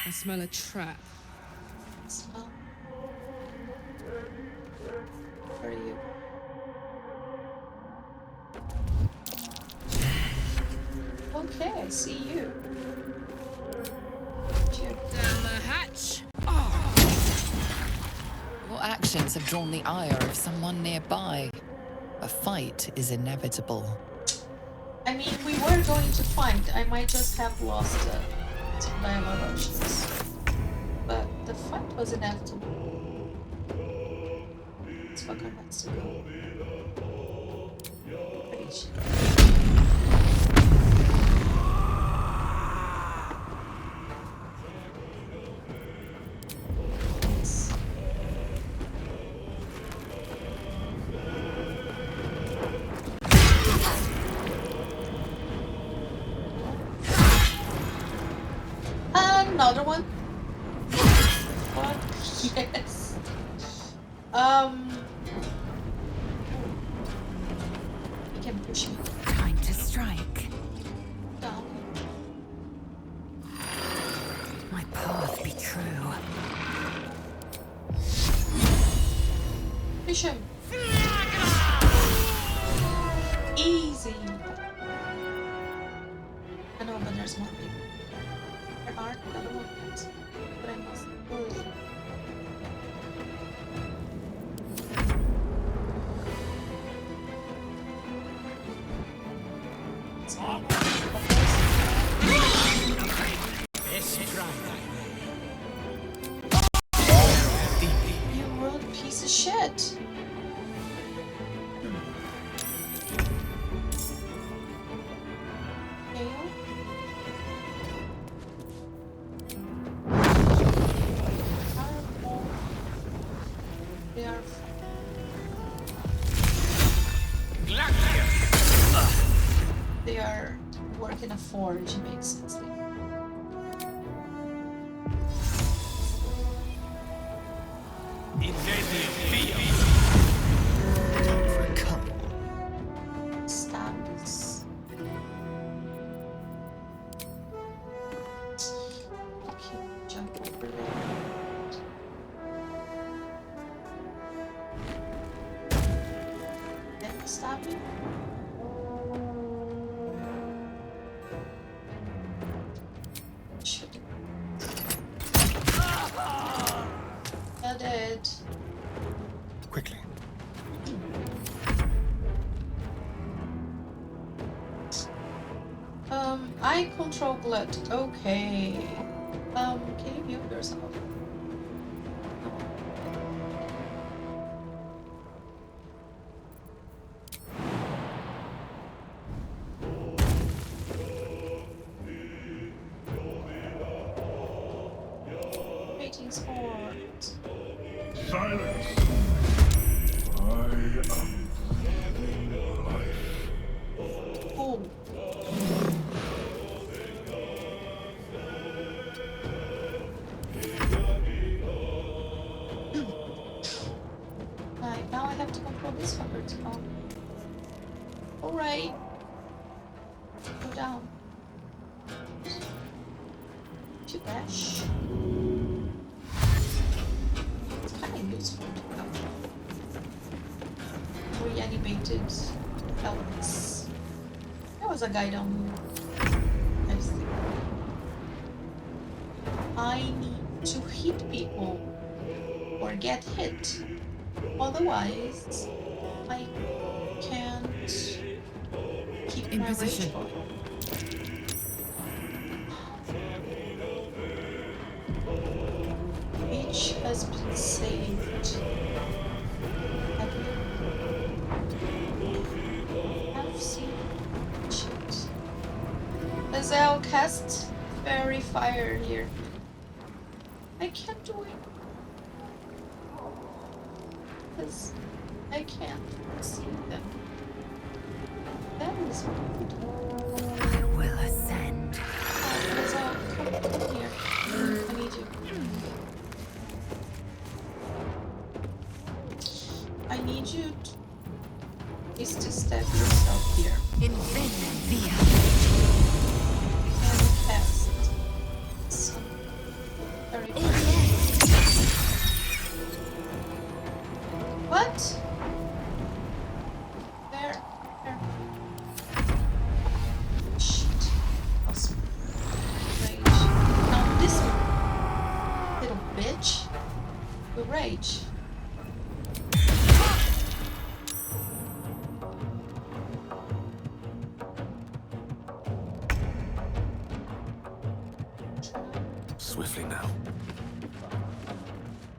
I smell a trap. Smell. Where are you? Okay, I see you. Down the hatch. Your actions have drawn the ire of someone nearby. A fight is inevitable. I mean, we were going to fight. I might just have lost some dialogue options. But the fight was inevitable. This fucker has to go. Rage. Another one. What? Yes. You can push me. Time to strike. Down. My path Finish him. Easy. I know, but there's more people. There aren't other ones, but I must pull. You rude piece of shit. They are working a forge, makes sense. Stabs. Okay, jump over there. Then stab him. You're dead. Quickly. I control blood. Okay. Can you mute yourself? Waiting sport. Silence! I am life. Oh. Right, now I have to control this fucker too. Alright. Go down. To dash. It's kind of useful to have reanimated elements. There was a guy down here. I think. I need to hit people or get hit. Otherwise, I can't keep in my position. rage going. Each has been saved. I've seen shit. Azelle cast fairy fire here. I can't do it. Because I can't see them. That is weird. I will ascend. Azelle, come here. I need you. I need you to step yourself here. Envenom via. And cast some fairy fire. What? There. Shit. Awesome. Rage. Now this little bitch will rage. Swiftly now.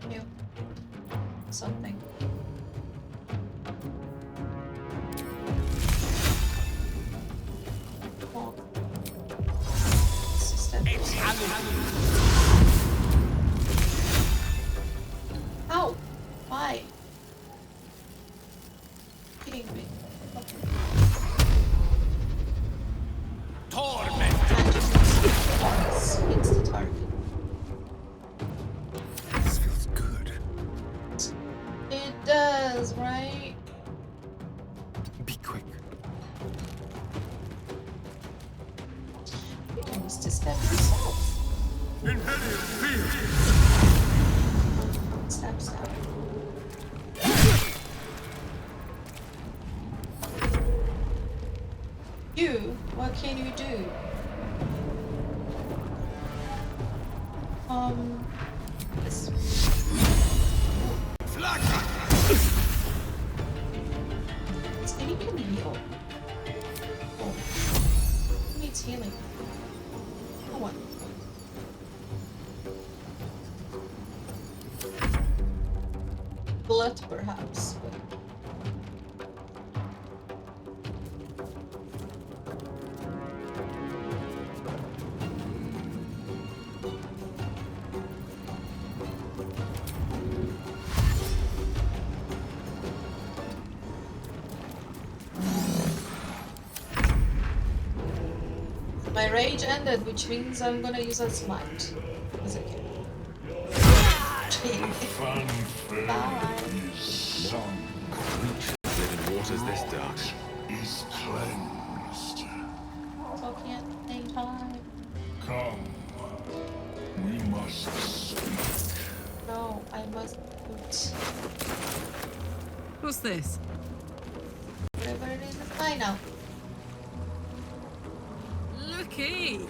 You. Something. Ow! Why? Hitting me. Torment! Hits the target. This feels good. It does, right? Be quick. You need to step yourself. Stab, stab. This. Maybe we can heal. Oh. Who needs healing? No one. Blood, perhaps. But... My rage ended, which means I'm gonna use a smite. As I can. Some creature living waters this dark. is cleansed. Talking at the same time. Come, we must speak. No, I must put What's this? whatever it is, it's mine now. Looky!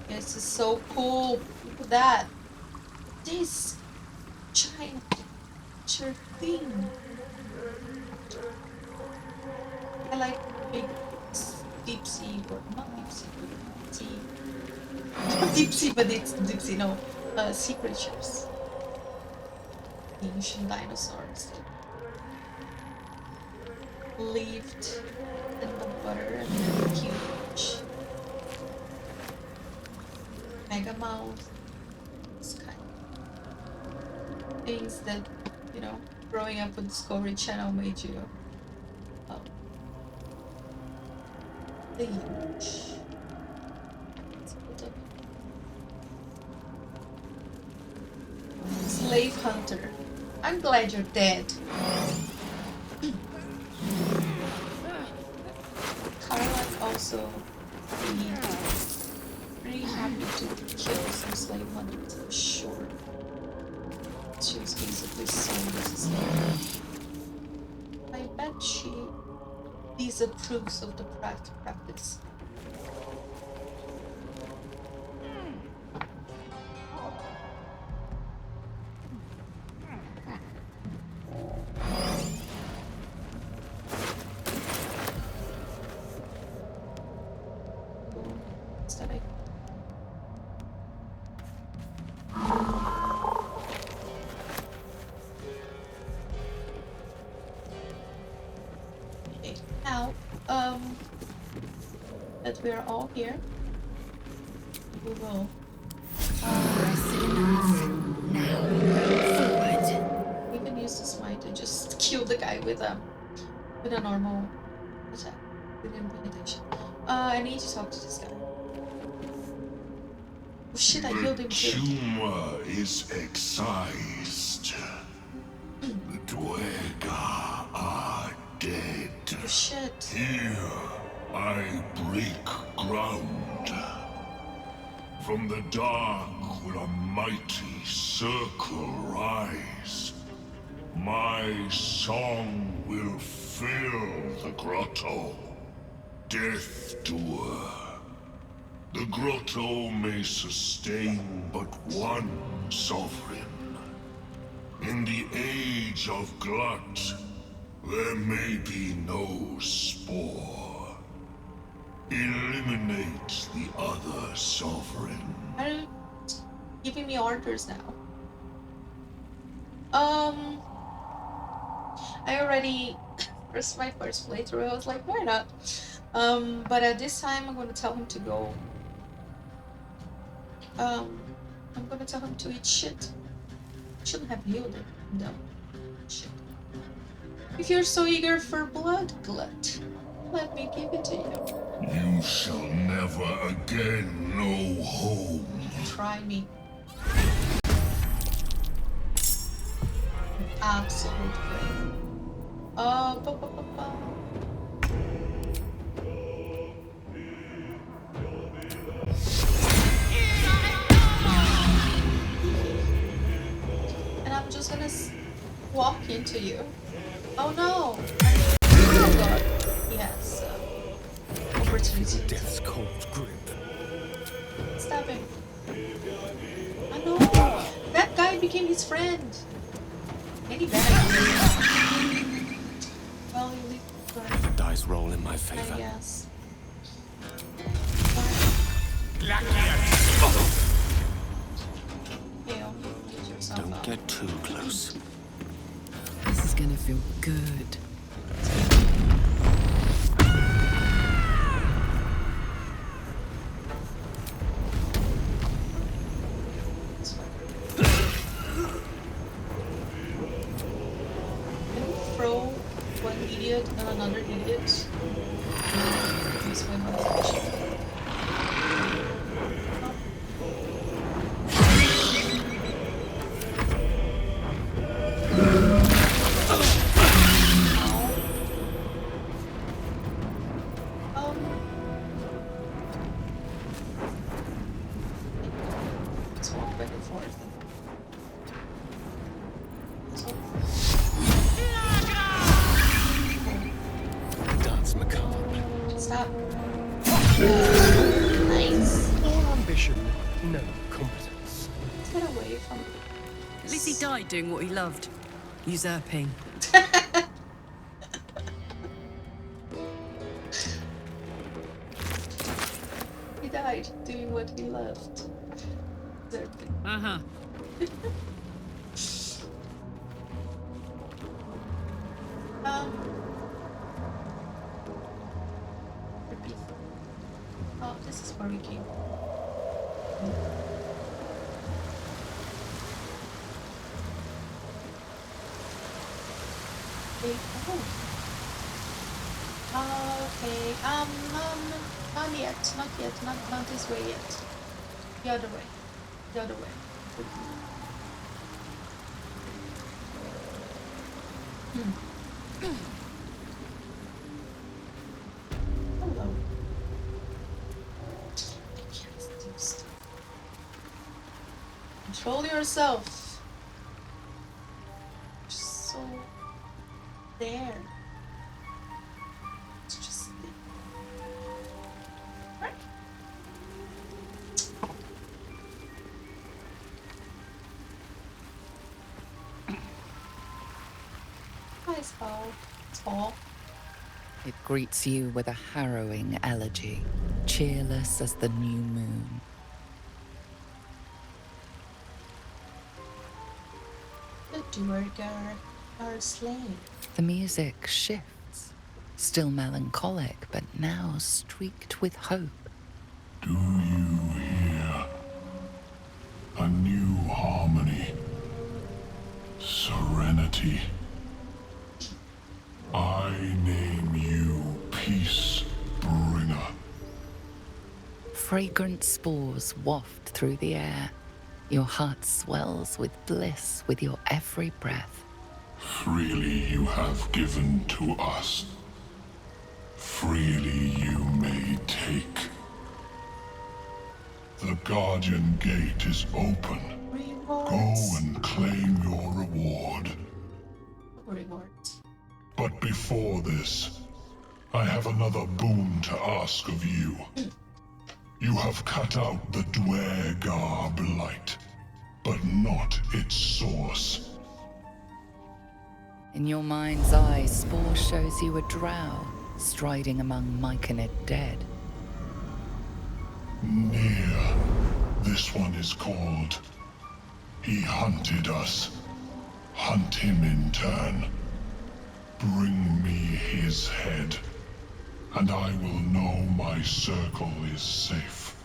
This is so cool. Look at that. This giant thing. I like big deep sea, or not deep sea, but sea. Not deep sea, but it's deep sea, no. Sea creatures. Ancient dinosaurs that lived in the water and they're huge. Mega mouth. This kind of things that, you know, growing up with Discovery Channel made you huge. Slave hunter. I'm glad you're dead. Karlach also pretty happy to kill some slave hunters for sure. She was basically sold as a slave. I bet she disapproves of the practice. That we're all here, we will we can use the smite to just kill the guy with a normal attack with intimidation. I need to talk to this guy. Oh shit, I healed him too. The tumor is excised. The duergar are dead. Oh shit. Here I break ground. From the dark will a mighty circle rise. My song will fill the grotto. Death doer. The grotto may sustain but one sovereign. In the age of glut, there may be no spore. Eliminate the other sovereign. Are you giving me orders now? I already first my first playthrough. I was like, why not? But at this time, I'm gonna tell him to go. I'm gonna tell him to eat shit. Shouldn't have healed it. No. Shit. If you're so eager for blood, Glut, let me give it to you. You shall never again know home. Try me. Absolute great. And I'm just gonna walk into you. Oh no! Oh god. Yes. Opportunity. Death's cold grip. Stab him. I know! That guy became his friend! Any better? Well, you leave The dice roll in my favor. I guess. Don't get too close. This is gonna feel good. Throw one idiot and another idiot. This way, motherfucker. Let's walk back and forth. Dance macabre. Stop. Nice. All ambition, no competence. Let's get away from. At least he died doing what he loved. Usurping. He died doing what he loved. Uh-huh. Repeat. Oh, this is where we came. Okay. Okay. Not yet. Not this way yet. The other way. The other way. Hello. I can't do stuff. Control yourself. Just so there. It's just there. Right. Hi, Paul. It greets you with a harrowing elegy, cheerless as the new moon. The duergar are slain. The music shifts, still melancholic, but now streaked with hope. Do you hear? A new harmony. Serenity. I name you Peace Bringer. Fragrant spores waft through the air. Your heart swells with bliss with your every breath. Freely you have given to us. Freely you may take. The Guardian Gate is open. Go and claim your reward. Rewards. But before this, I have another boon to ask of you. You have cut out the duergar blight, but not its source. In your mind's eye, Spore shows you a drow, striding among Myconid dead. Near. This one is called. He hunted us. Hunt him in turn. Bring me his head, and I will know my circle is safe.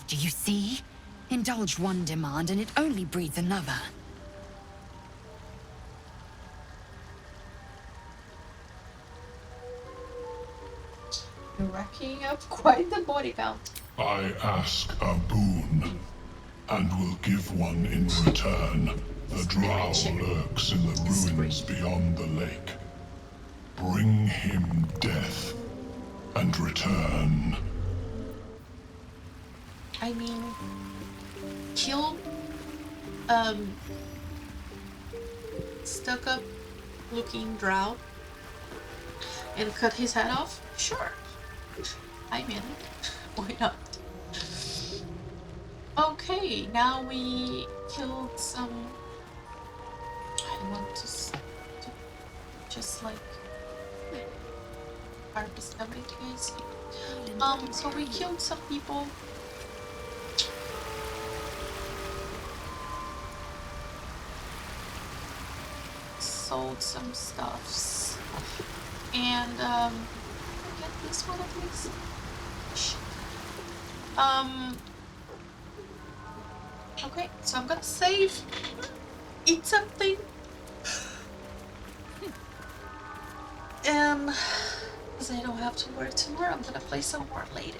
Do you see? Indulge one demand and it only breeds another. You're racking up quite the body count. I ask a boon, and will give one in return. The drow lurks in the ruins beyond the lake. Bring him death, and return. I mean, kill, stuck up looking drow and cut his head off? Sure. I'm in. Why not? Okay, now we killed some. I want to just like harvest them with you guys. So we killed some people. Sold some stuffs. And get this one at least. Okay, so I'm gonna save, eat something, and because I don't have to work tomorrow, I'm gonna play some more later.